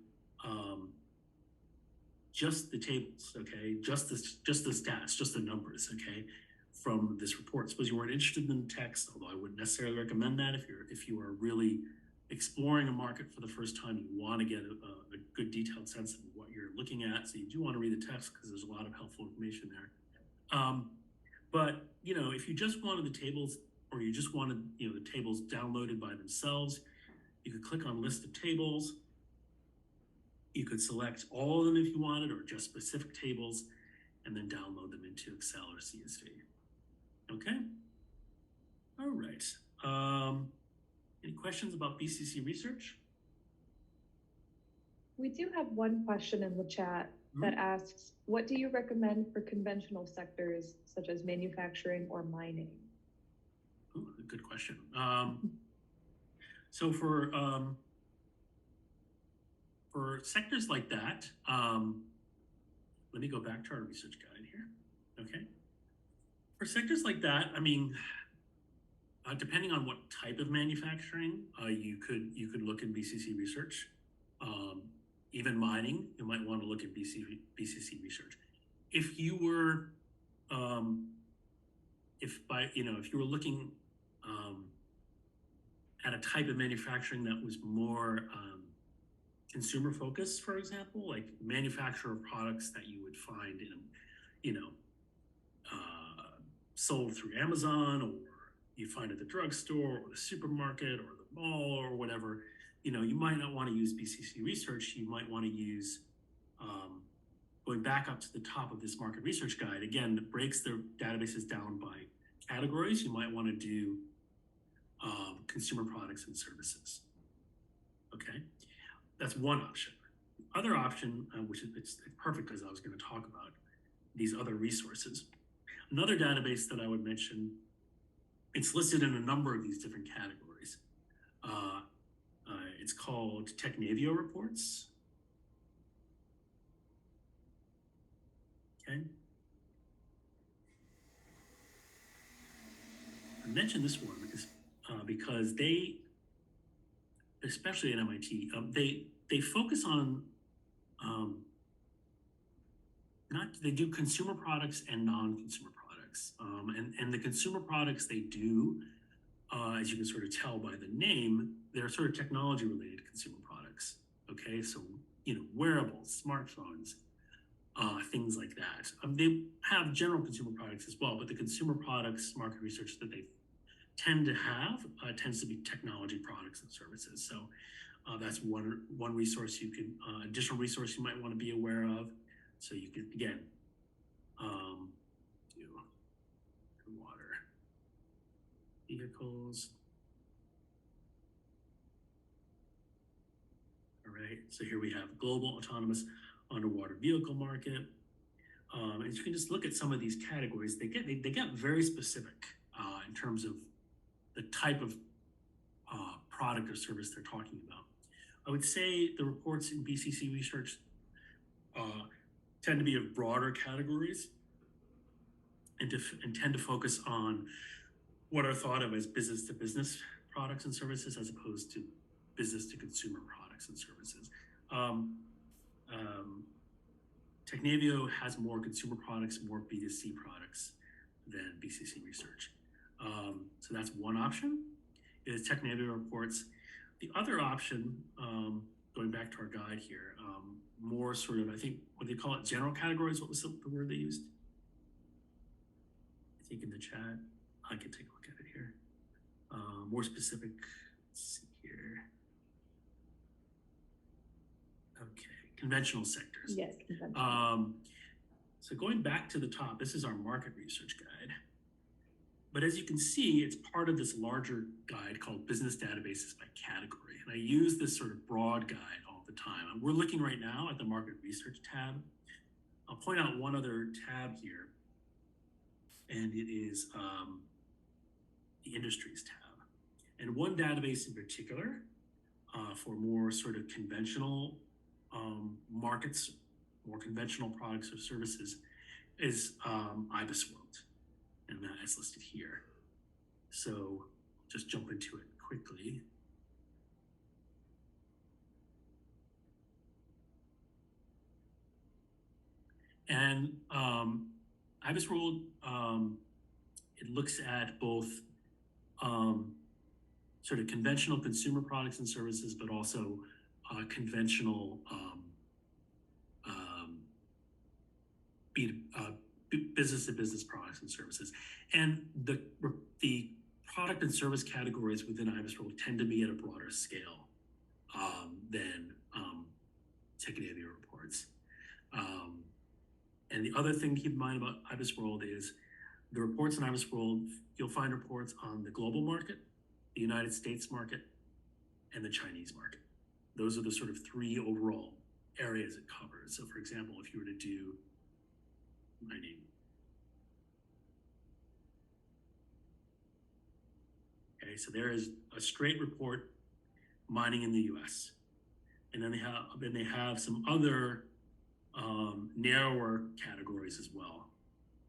just the tables, okay, just the stats, just the numbers, okay, from this report. Suppose you weren't interested in the text, although I wouldn't necessarily recommend that if you are really exploring a market for the first time. You want to get a good detailed sense of what you're looking at, so you do want to read the text because there's a lot of helpful information there. But if you just wanted the tables, or you just wanted the tables downloaded by themselves, you could click on list of tables. You could select all of them if you wanted, or just specific tables, and then download them into Excel or CSV. Okay. All right. Any questions about BCC research? We do have one question in the chat that asks, what do you recommend for conventional sectors such as manufacturing or mining? Ooh, good question. So for sectors like that, let me go back to our research guide here. Okay. For sectors like that, depending on what type of manufacturing, you could look in BCC research. Even mining, you might want to look at BCC research. If you were, if you were looking at a type of manufacturing that was more consumer focused, for example, like manufacturer of products that you would find in, sold through Amazon, or you find at the drugstore or the supermarket or the mall or whatever, you might not want to use BCC research. You might want to use, going back up to the top of this market research guide, again, it breaks the databases down by categories. You might want to do consumer products and services. Okay, that's one option. Other option, which is it's perfect because I was going to talk about these other resources. Another database that I would mention, it's listed in a number of these different categories. It's called Technavio Reports. Okay. I mentioned this one because they, especially at MIT, they focus on they do consumer products and non-consumer products, and the consumer products they do, as you can sort of tell by the name, they're sort of technology related consumer products. Okay, so wearables, smartphones, things like that. They have general consumer products as well, but the consumer products market research that they tend to have tends to be technology products and services. So that's one resource you can, additional resource you might want to be aware of. So you can, again, do water. vehicles. All right, so here we have global autonomous underwater vehicle market. And you can just look at some of these categories. They get very specific in terms of the type of product or service they're talking about. I would say the reports in BCC research tend to be of broader categories and tend to focus on what are thought of as business to business products and services as opposed to business to consumer products and services. Technavio has more consumer products, more B2C products than BCC research. So that's one option, is Technavio reports. The other option, going back to our guide here, more sort of, I think, what they call it, general categories. What was the word they used? I think in the chat, I can take a look at it here. More specific, let's see here. Okay, conventional sectors. Yes, conventional. So going back to the top, this is our market research guide. But as you can see, it's part of this larger guide called Business Databases by Category. And I use this sort of broad guide all the time. And we're looking right now at the Market Research tab. I'll point out one other tab here, and it is the Industries tab. And one database in particular for more sort of conventional markets, more conventional products or services is IBISWorld. And that is listed here. So just jump into it quickly. And IBISWorld, it looks at both sort of conventional consumer products and services, but also conventional business to business products and services. And the product and service categories within IBISWorld tend to be at a broader scale than Technavio reports. And the other thing to keep in mind about IBISWorld is the reports in IBISWorld, you'll find reports on the global market, the United States market, and the Chinese market. Those are the sort of three overall areas it covers. So for example, if you were to do mining. Okay, so there is a straight report, mining in the US. And then they have some other narrower categories as well.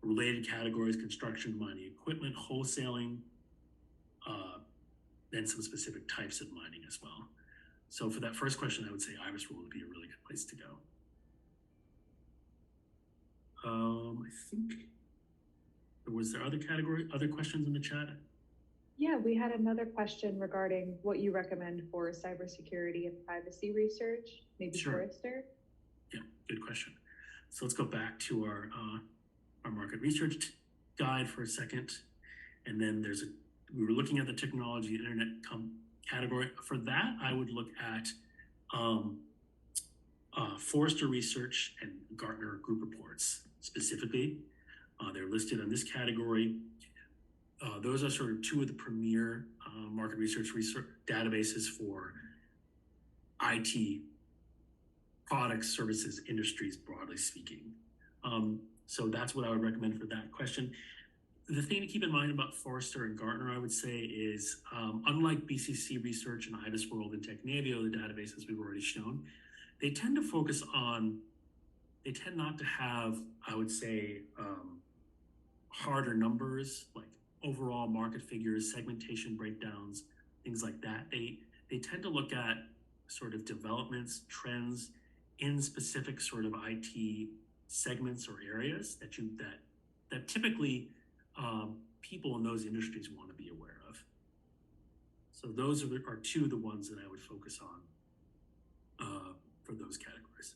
Related categories, construction, mining equipment, wholesaling, then some specific types of mining as well. So for that first question, I would say IBISWorld would be a really good place to go. I think was there other questions in the chat? Yeah, we had another question regarding what you recommend for cybersecurity and privacy research, maybe Sure. Forrester. Yeah, good question. So let's go back to our market research guide for a second. And then we were looking at the technology internet category. For that, I would look at Forrester Research and Gartner Group reports specifically. They're listed in this category. Those are sort of two of the premier market research databases for IT products, services, industries, broadly speaking. So that's what I would recommend for that question. The thing to keep in mind about Forrester and Gartner, I would say, is unlike BCC Research and IBISWorld and Technavio, the databases we've already shown, they tend not to have, I would say, harder numbers like overall market figures, segmentation breakdowns, things like that. They tend to look at sort of developments, trends in specific sort of IT segments or areas that typically people in those industries want to be aware of. So those are two of the ones that I would focus on for those categories.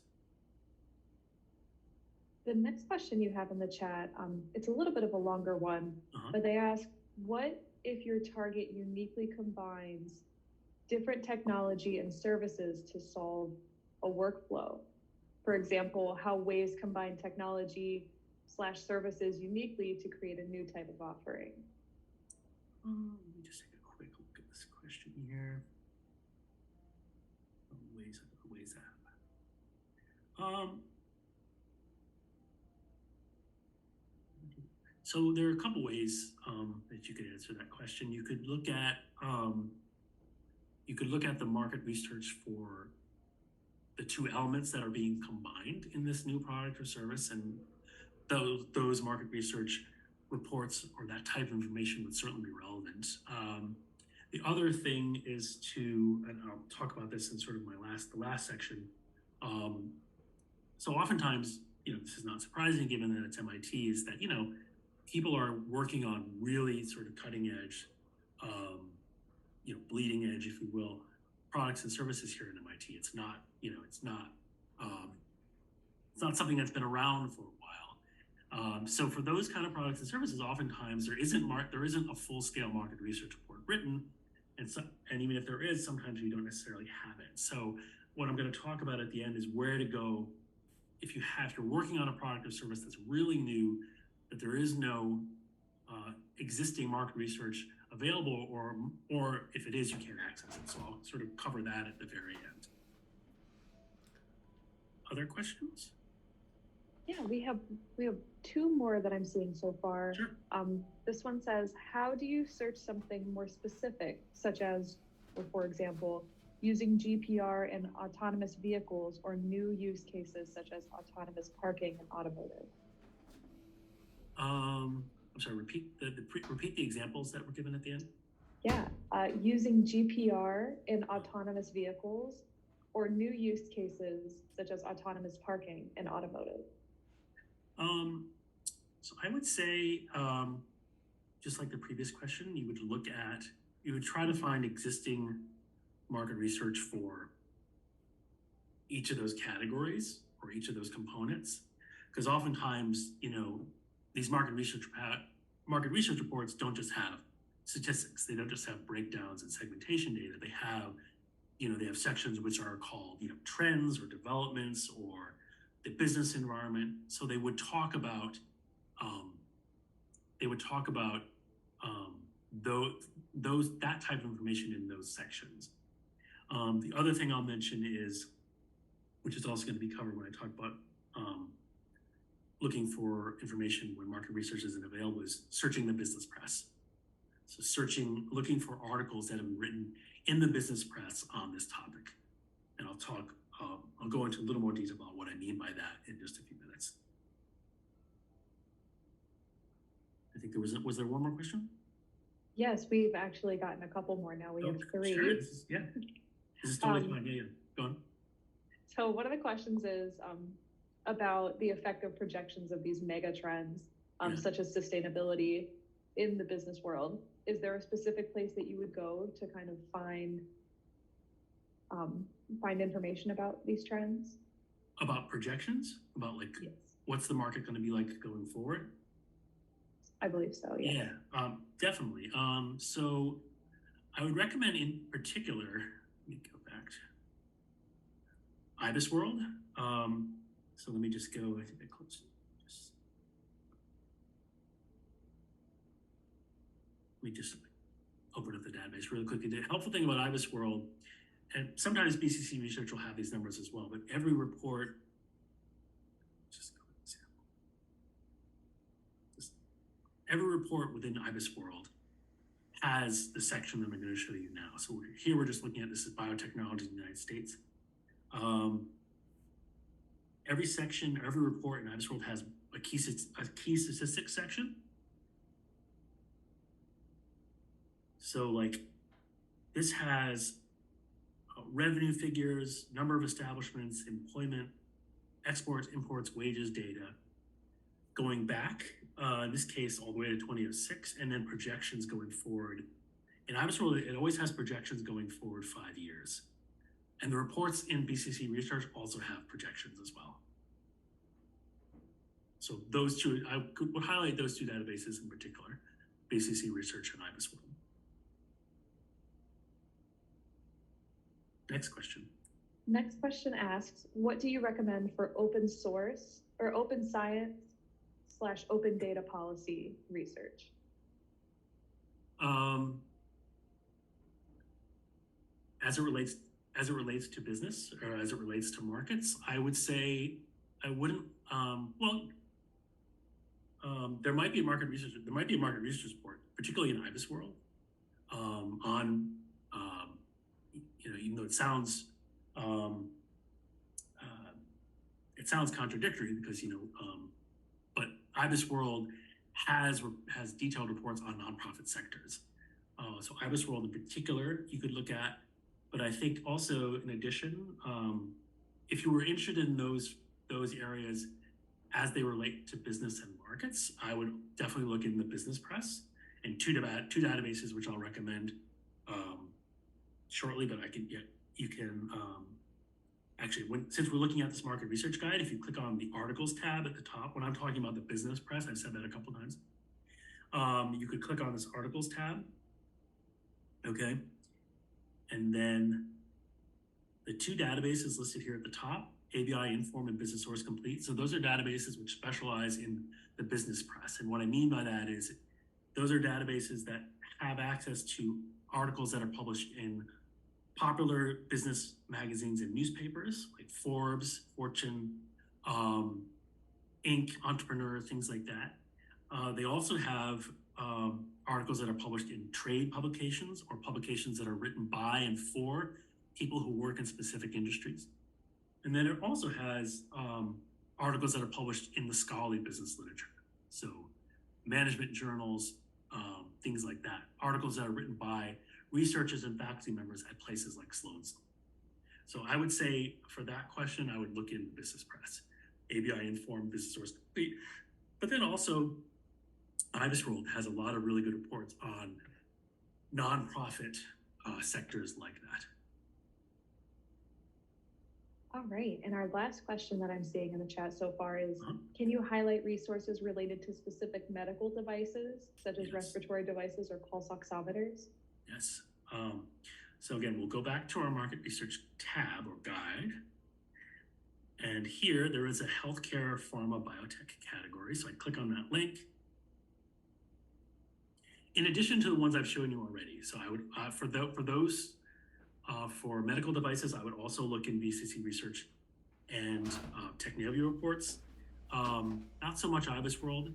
The next question you have in the chat, it's a little bit of a longer one, but they ask, what if your target uniquely combines different technology and services to solve a workflow? For example, how Waze combine technology/services uniquely to create a new type of offering? Let me just take a quick look at this question here. Ways app. So there are a couple ways that you could answer that question. You could look at the market research for the two elements that are being combined in this new product or service, and those market research reports or that type of information would certainly be relevant. The other thing is to, and I'll talk about this in sort of the last section. So oftentimes, this is not surprising given that it's MIT, is that, people are working on really sort of cutting edge, bleeding edge, if you will, products and services here at MIT. It's not, it's not something that's been around for a while. So for those kind of products and services, oftentimes there isn't a full-scale market research report written, and even if there is, sometimes we don't necessarily have it. So what I'm going to talk about at the end is where to go if you're working on a product or service that's really new, that there is no existing market research available, or if it is, you can't access it. So I'll sort of cover that at the very end. Other questions? Yeah, we have two more that I'm seeing so far. Sure. This one says, how do you search something more specific, such as, or for example, using GPR in autonomous vehicles or new use cases such as autonomous parking and automotive? I'm sorry, repeat the examples that were given at the end. Yeah, using GPR in autonomous vehicles or new use cases such as autonomous parking and automotive. So I would say, just like the previous question, you would try to find existing market research for each of those categories or each of those components, because oftentimes, these market research reports don't just have statistics. They don't just have breakdowns and segmentation data. They have sections which are called, trends or developments or the business environment. So they would talk about that type of information in those sections. The other thing I'll mention is, which is also going to be covered when I talk about looking for information when market research isn't available, is searching the business press. So looking for articles that have been written in the business press on this topic. And I'll go into a little more detail about what I mean by that in just a few minutes. I think was there one more question? Yes, we've actually gotten a couple more now. We have three. Sure. This is totally fine. Yeah, go on. So one of the questions is about the effective projections of these mega trends, such as sustainability in the business world. Is there a specific place that you would go to kind of find information about these trends? About projections? About yes. What's the market going to be like going forward? I believe so, yes. Yeah, definitely. So I would recommend in particular, let me go back to IBISWorld. So let me just go, I think I closed it. Let me just open up the database really quickly. The helpful thing about IBISWorld, and sometimes BCC Research will have these numbers as well, but every report, every report within IBISWorld has the section that I'm going to show you now. So here we're just looking at, this is biotechnology in the United States. Every section, every report in IBISWorld has a key statistics section. So this has revenue figures, number of establishments, employment, exports, imports, wages data, going back, in this case, all the way to 2006, and then projections going forward. In IBISWorld, it always has projections going forward 5 years. And the reports in BCC Research also have projections as well. So those two, I would highlight those two databases in particular, BCC Research and IBISWorld. Next question. Next question asks, what do you recommend for open source or open science / open data policy research? Um, as it relates to business or as it relates to markets, I would say I wouldn't. There might be a market research. There might be a market research report, particularly in IBIS world, on even though um, uh, it sounds contradictory because but IBIS world has detailed reports on nonprofit sectors. So IBIS world in particular, you could look at. But I think also, in addition, if you were interested in those areas as they relate to business and markets, I would definitely look in the business press and two databases, which I'll recommend shortly. But you can actually, since we're looking at this market research guide, if you click on the articles tab at the top, when I'm talking about the business press, I've said that a couple times. You could click on this articles tab, okay? And then the two databases listed here at the top, ABI Inform and Business Source Complete. So those are databases which specialize in the business press. And what I mean by that is those are databases that have access to articles that are published in popular business magazines and newspapers like Forbes, Fortune, Inc., Entrepreneur, things like that. They also have articles that are published in trade publications or publications that are written by and for people who work in specific industries. And then it also has articles that are published in the scholarly business literature. So management journals, things like that. Articles that are written by researchers and faculty members at places like Sloan School. So I would say for that question, I would look in the business press, ABI Inform, Business Source Complete. But then also, IBIS World has a lot of really good reports on nonprofit sectors like that. All right, and our last question that I'm seeing in the chat so far is, can you highlight resources related to specific medical devices, such as respiratory devices or pulse oximeters? Yes, so again, we'll go back to our market research tab or guide. And here there is a healthcare pharma biotech category. So I click on that link. In addition to the ones I've shown you already. So I would, for medical devices, I would also look in VCC Research and Technavio reports. Not so much IBIS World,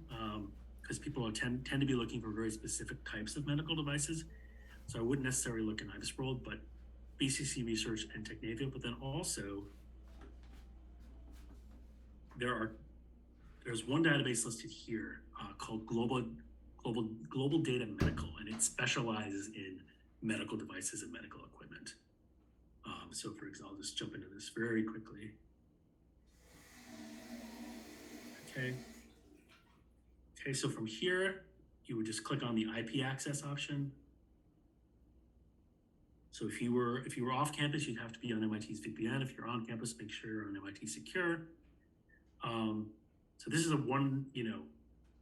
because people tend to be looking for very specific types of medical devices. So I wouldn't necessarily look in IBIS World, but VCC Research and Technavio. But then also, there's one database listed here called Global Data Medical, and it specializes in medical devices and medical equipment. So for example, I'll just jump into this very quickly. Okay, so from here, you would just click on the IP access option. So if you were off campus, you'd have to be on MIT's VPN. If you're on campus, make sure you're on MIT Secure. So this is a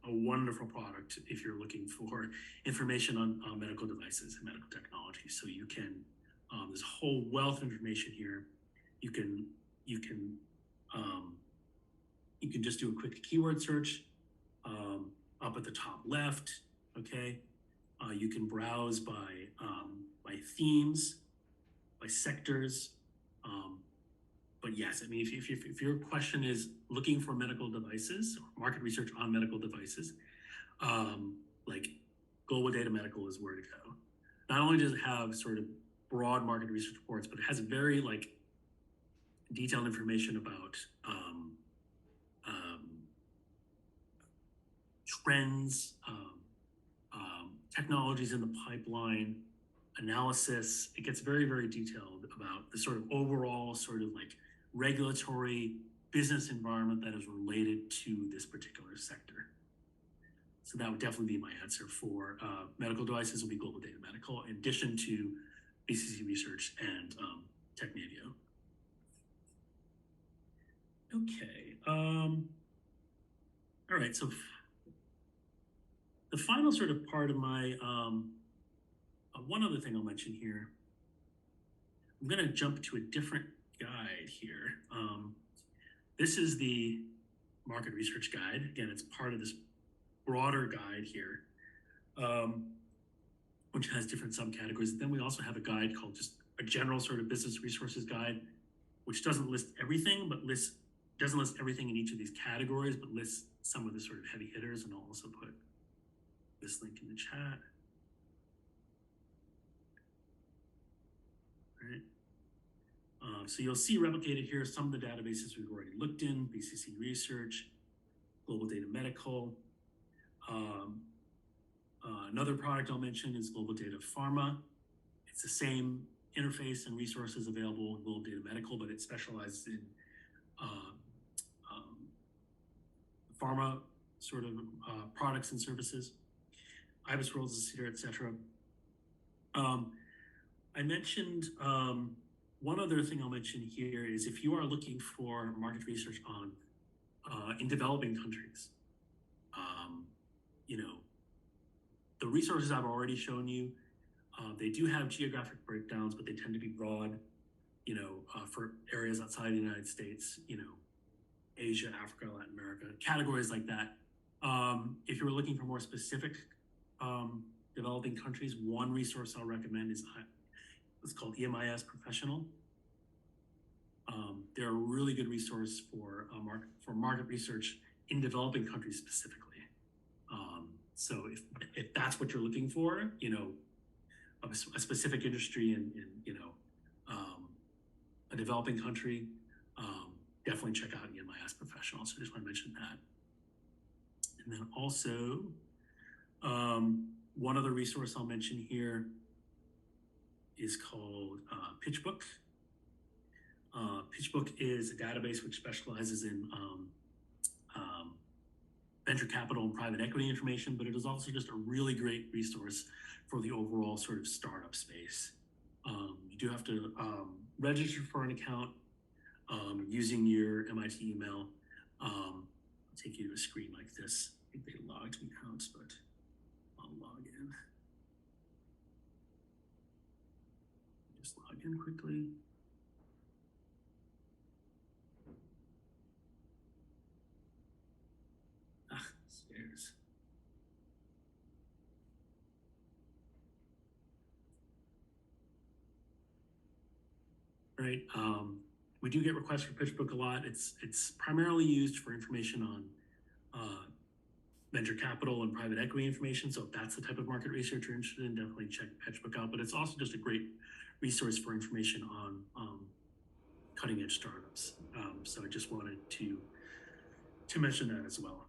wonderful product if you're looking for information on medical devices and medical technology. So you can, there's a whole wealth of information here. You can just do a quick keyword search up at the top left. Okay, you can browse by themes, by sectors. But yes, I mean, if your question is looking for medical devices or market research on medical devices, like Global Data Medical is where to go. Not only does it have sort of broad market research reports, but it has very detailed information about trends, technologies in the pipeline, analysis. It gets very, very detailed about the sort of overall sort of regulatory business environment that is related to this particular sector. So that would definitely be my answer for medical devices. Will be Global Data Medical, in addition to VCC Research and Technavio. Okay. All right. So the final sort of part of my one other thing I'll mention here. I'm going to jump to a different guide here. This is the market research guide. Again, it's part of this broader guide here. which has different subcategories. Then we also have a guide called just a general sort of business resources guide, which doesn't list everything, but doesn't list everything in each of these categories, but lists some of the sort of heavy hitters. And I'll also put this link in the chat. All right. So you'll see replicated here some of the databases we've already looked in: BCC Research, Global Data Medical. Another product I'll mention is Global Data Pharma. It's the same interface and resources available in Global Data Medical, but it specializes in pharma sort of products and services. IBIS World is here, etc. I mentioned one other thing I'll mention here is if you are looking for market research on in developing countries, you know, the resources I've already shown you, they do have geographic breakdowns, but they tend to be broad, you know, for areas outside the United States, you know, Asia, Africa, Latin America, categories like that. If you're looking for more specific developing countries, one resource I'll recommend is it's called EMIS Professional. They're a really good resource for market research in developing countries specifically. So if that's what you're looking for, you know, a specific industry in you know, a developing country, definitely check out EMIS Professional. So I just want to mention that. And then also, one other resource I'll mention here is called PitchBook. PitchBook is a database which specializes in venture capital and private equity information, but it is also just a really great resource for the overall sort of startup space. You do have to register for an account using your MIT email. I'll take you to a screen like this. I think they logged me out, but I'll log in. Just log in quickly. Stairs. Right. We do get requests for PitchBook a lot. It's primarily used for information on venture capital and private equity information. So if that's the type of market research you're interested in, definitely check PitchBook out. But it's also just a great resource for information on cutting edge startups. So I just wanted to mention that as well.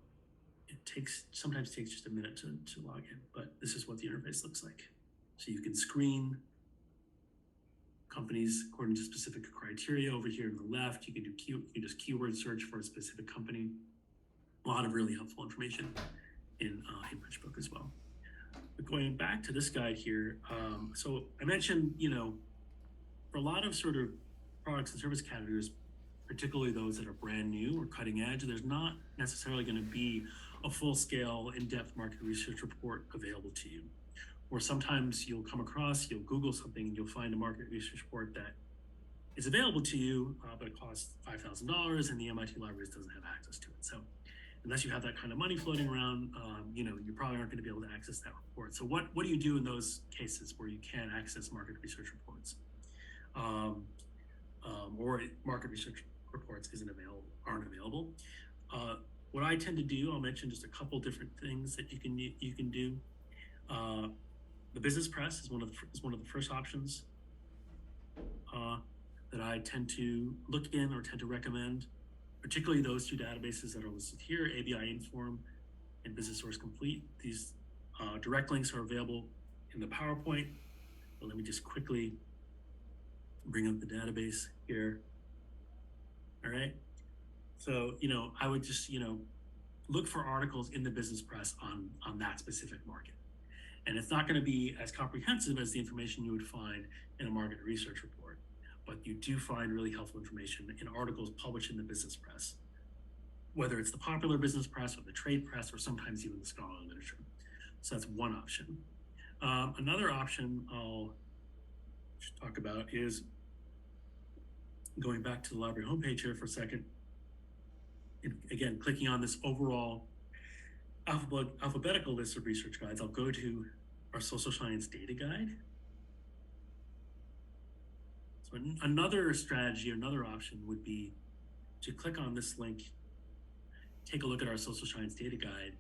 It sometimes takes just a minute to log in, but this is what the interface looks like. So you can screen companies according to specific criteria. Over here on the left, you can just keyword search for a specific company. A lot of really helpful information in PitchBook as well. But going back to this guide here, so I mentioned, you know, for a lot of sort of products and service categories, particularly those that are brand new or cutting edge, there's not necessarily going to be a full-scale, in-depth market research report available to you. Or sometimes you'll Google something and you'll find a market research report that is available to you, but it costs $5,000 and the MIT libraries doesn't have access to it. So unless you have that kind of money floating around, you know, you probably aren't going to be able to access that report. So what do you do in those cases where you can't access market research reports? Or market research reports aren't available? What I tend to do, I'll mention just a couple different things that you can do. The business press is one of the first options that I tend to look in or tend to recommend, particularly those two databases that are listed here, ABI Inform and Business Source Complete. These direct links are available in the PowerPoint, but let me just quickly bring up the database here. All right. So, you know, I would just, you know, look for articles in the business press on that specific market. And it's not going to be as comprehensive as the information you would find in a market research report, but you do find really helpful information in articles published in the business press, whether it's the popular business press or the trade press, or sometimes even the scholarly literature. So that's one option. Another option I'll talk about is going back to the library homepage here for a second. And again, clicking on this overall alphabetical list of research guides, I'll go to our social science data guide. So another strategy, another option would be to click on this link, take a look at our social science data guide,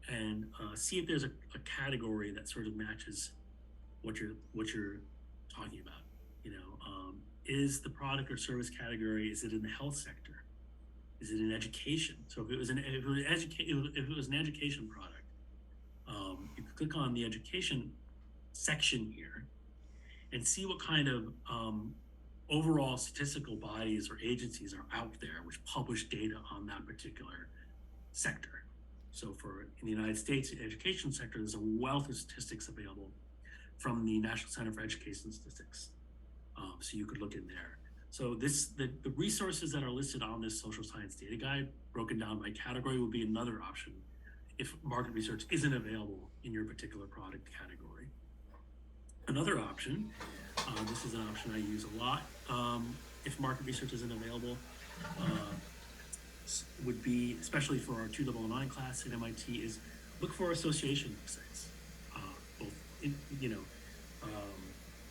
and see if there's a category that sort of matches what you're talking about. You know, is the product or service category, is it in the health sector? Is it in education? So if it was an education product, you could click on the education section here and see what kind of overall statistical bodies or agencies are out there which publish data on that particular sector. So in the United States, the education sector, there's a wealth of statistics available from the National Center for Education Statistics. So you could look in there. So the resources that are listed on this social science data guide, broken down by category, would be another option if market research isn't available in your particular product category. Another option, this is an option I use a lot, if market research isn't available, would be, especially for our 2009 class at MIT, is look for association websites,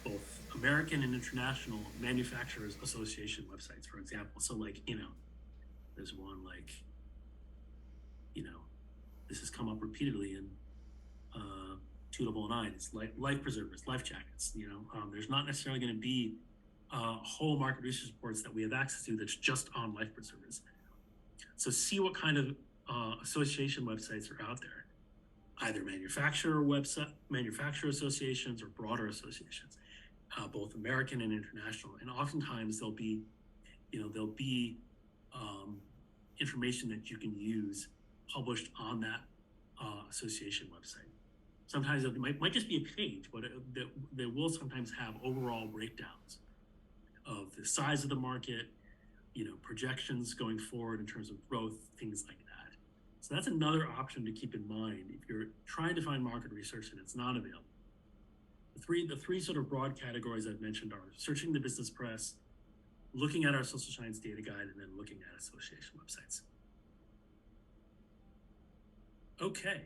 both American and international manufacturers association websites, for example. So like, there's one like, this has come up repeatedly in 2009. It's like life preservers, life jackets. There's not necessarily going to be whole market research reports that we have access to that's just on life preservers. So see what kind of association websites are out there, either manufacturer associations or broader associations, both American and international. And oftentimes there'll be information that you can use published on that association website. Sometimes it might just be a page, but they will sometimes have overall breakdowns of the size of the market, projections going forward in terms of growth, things like that. So that's another option to keep in mind if you're trying to find market research and it's not available. The three sort of broad categories I've mentioned are searching the business press, looking at our social science data guide, and then looking at association websites. Okay,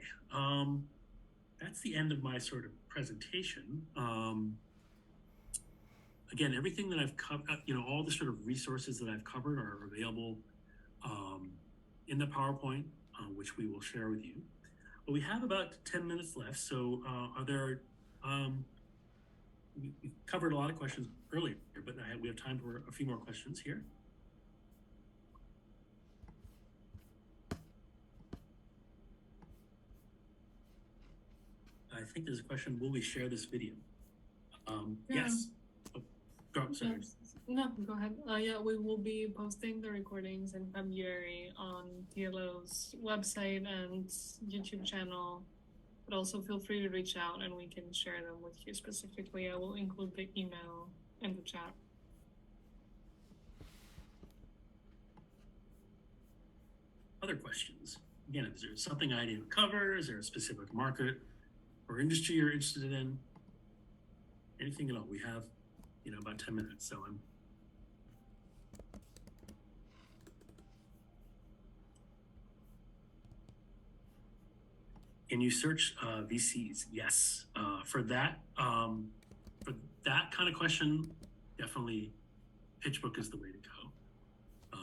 that's the end of my sort of presentation. Again, everything that I've covered, all the sort of resources that I've covered are available in the PowerPoint, which we will share with you. But we have about 10 minutes left, so are there, we covered a lot of questions earlier, but we have time for a few more questions here. I think there's a question, will we share this video? Yeah. Yes. Oh, sorry. Yes. No, go ahead. Yeah, we will be posting the recordings in February on TLO's website and YouTube channel, but also feel free to reach out and we can share them with you specifically. I will include the email in the chat. Other questions? Again, is there something I didn't cover? Is there a specific market or industry you're interested in? Anything at all? We have, about 10 minutes, so Can you search VCs? Yes. For that kind of question, definitely PitchBook is the way to go.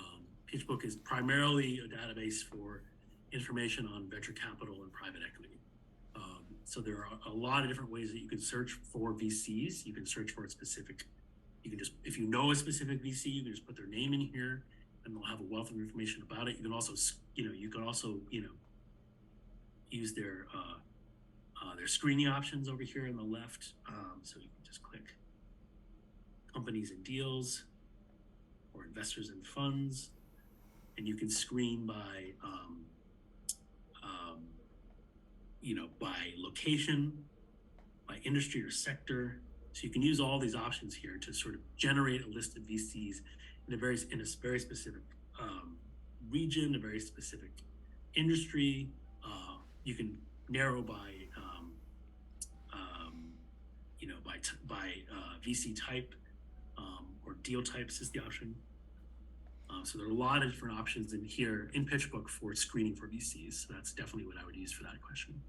PitchBook is primarily a database for information on venture capital and private equity. So there are a lot of different ways that you can search for VCs. You can search for a specific, if you know a specific VC, you can just put their name in here and they'll have a wealth of information about it. You can also, use their screening options over here on the left. So you can just click companies and deals or investors and funds, and you can screen by by location, by industry or sector. So you can use all these options here to sort of generate a list of VCs in a very specific region, a very specific industry. You can narrow by VC type or deal types is the option. So there are a lot of different options in here in PitchBook for screening for VCs. So that's definitely what I would use for that question.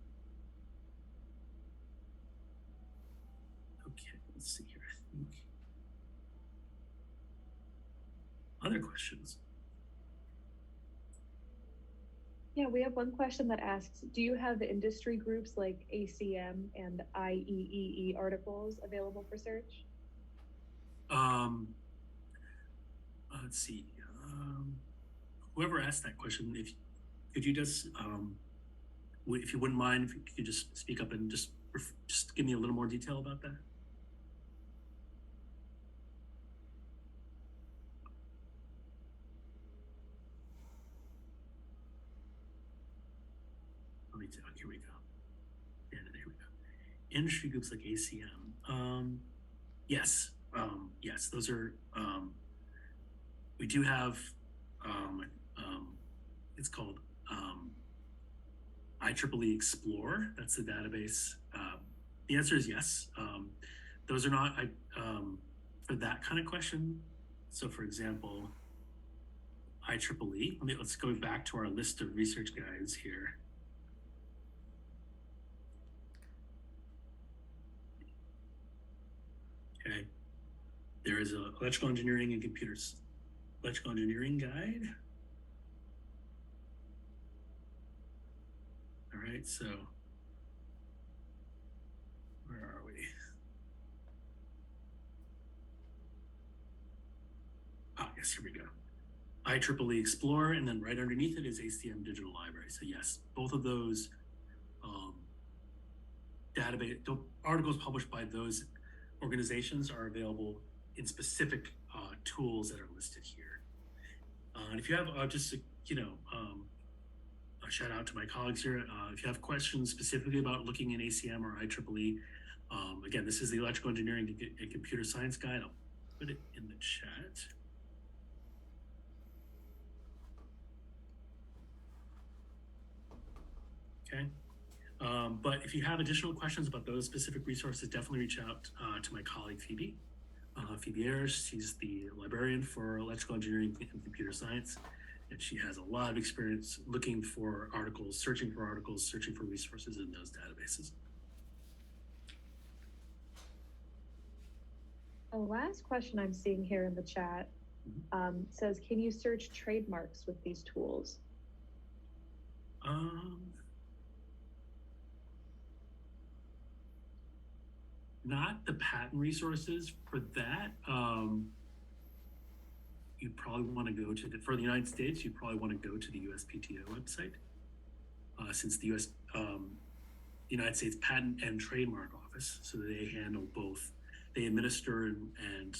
let's see here, I think. Other questions? Yeah, we have one question that asks, do you have industry groups like ACM and IEEE articles available for search? Let's see. Whoever asked that question, if you just if you wouldn't mind, if you could just speak up and just give me a little more detail about that. Let me tell. Here we go. Yeah, there we go. Industry groups like ACM. Yes. Yes, those are. We do have. It's called IEEE Explore. That's the database. The answer is yes. Those are not for that kind of question. So, for example, IEEE. Let's go back to our list of research guides here. Okay, there is a electrical engineering and computers electrical engineering guide. All right, so where are we? Yes, here we go. IEEE Explore, and then right underneath it is ACM Digital Library. So yes, both of those database articles published by those organizations are available in specific tools that are listed here. And if you have just a shout out to my colleagues here. If you have questions specifically about looking in ACM or IEEE, again, this is the Electrical Engineering and Computer Science Guide. I'll put it in the chat. Okay. But if you have additional questions about those specific resources, definitely reach out to my colleague, Phoebe. Phoebe Ayers, she's the librarian for electrical engineering and computer science, and she has a lot of experience looking for articles, searching for resources in those databases. The last question I'm seeing here in the chat says, can you search trademarks with these tools? Not the patent resources for that. You'd probably want to go to for the United States, you'd probably want to go to the USPTO website, since the United States Patent and Trademark Office, so they handle both. They administer and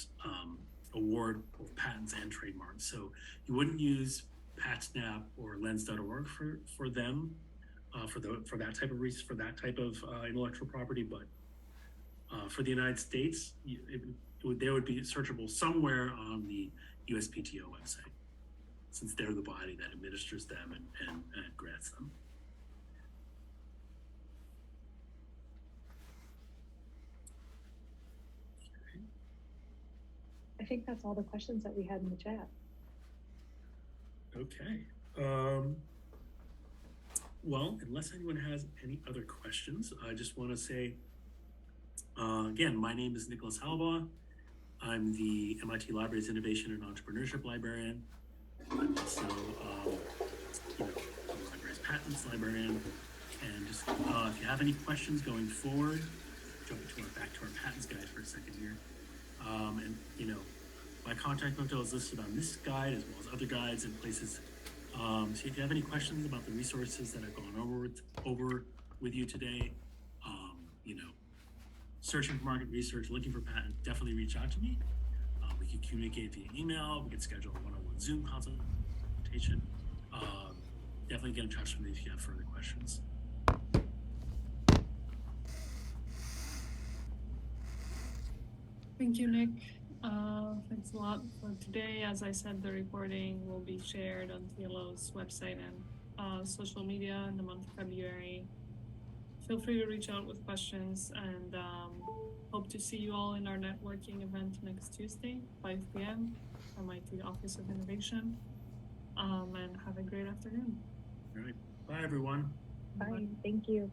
award both patents and trademarks. So you wouldn't use PatSnap or Lens.org for them for that type of intellectual property, but for the United States, they would be searchable somewhere on the USPTO website, since they're the body that administers them and grants them. Okay. I think that's all the questions that we had in the chat. Okay. Well, unless anyone has any other questions, I just want to say, again, my name is Nicholas Halbaugh. I'm the MIT Library's Innovation and Entrepreneurship Librarian. I'm also, the library's patents librarian. And just if you have any questions going forward, jumping back to our patents guide for a second here. And my contact info is listed on this guide as well as other guides and places. So if you have any questions about the resources that I've gone over with you today, searching for market research, looking for patents, definitely reach out to me. We can communicate via email. We can schedule a one-on-one Zoom consultation. Definitely get in touch with me if you have further questions. Thank you, Nick. Thanks a lot for today. As I said, the recording will be shared on TLO's website and social media in the month of February. Feel free to reach out with questions, and hope to see you all in our networking event next Tuesday, 5 p.m. MIT Office of Innovation. And have a great afternoon. All right. Bye, everyone. Bye. Thank you.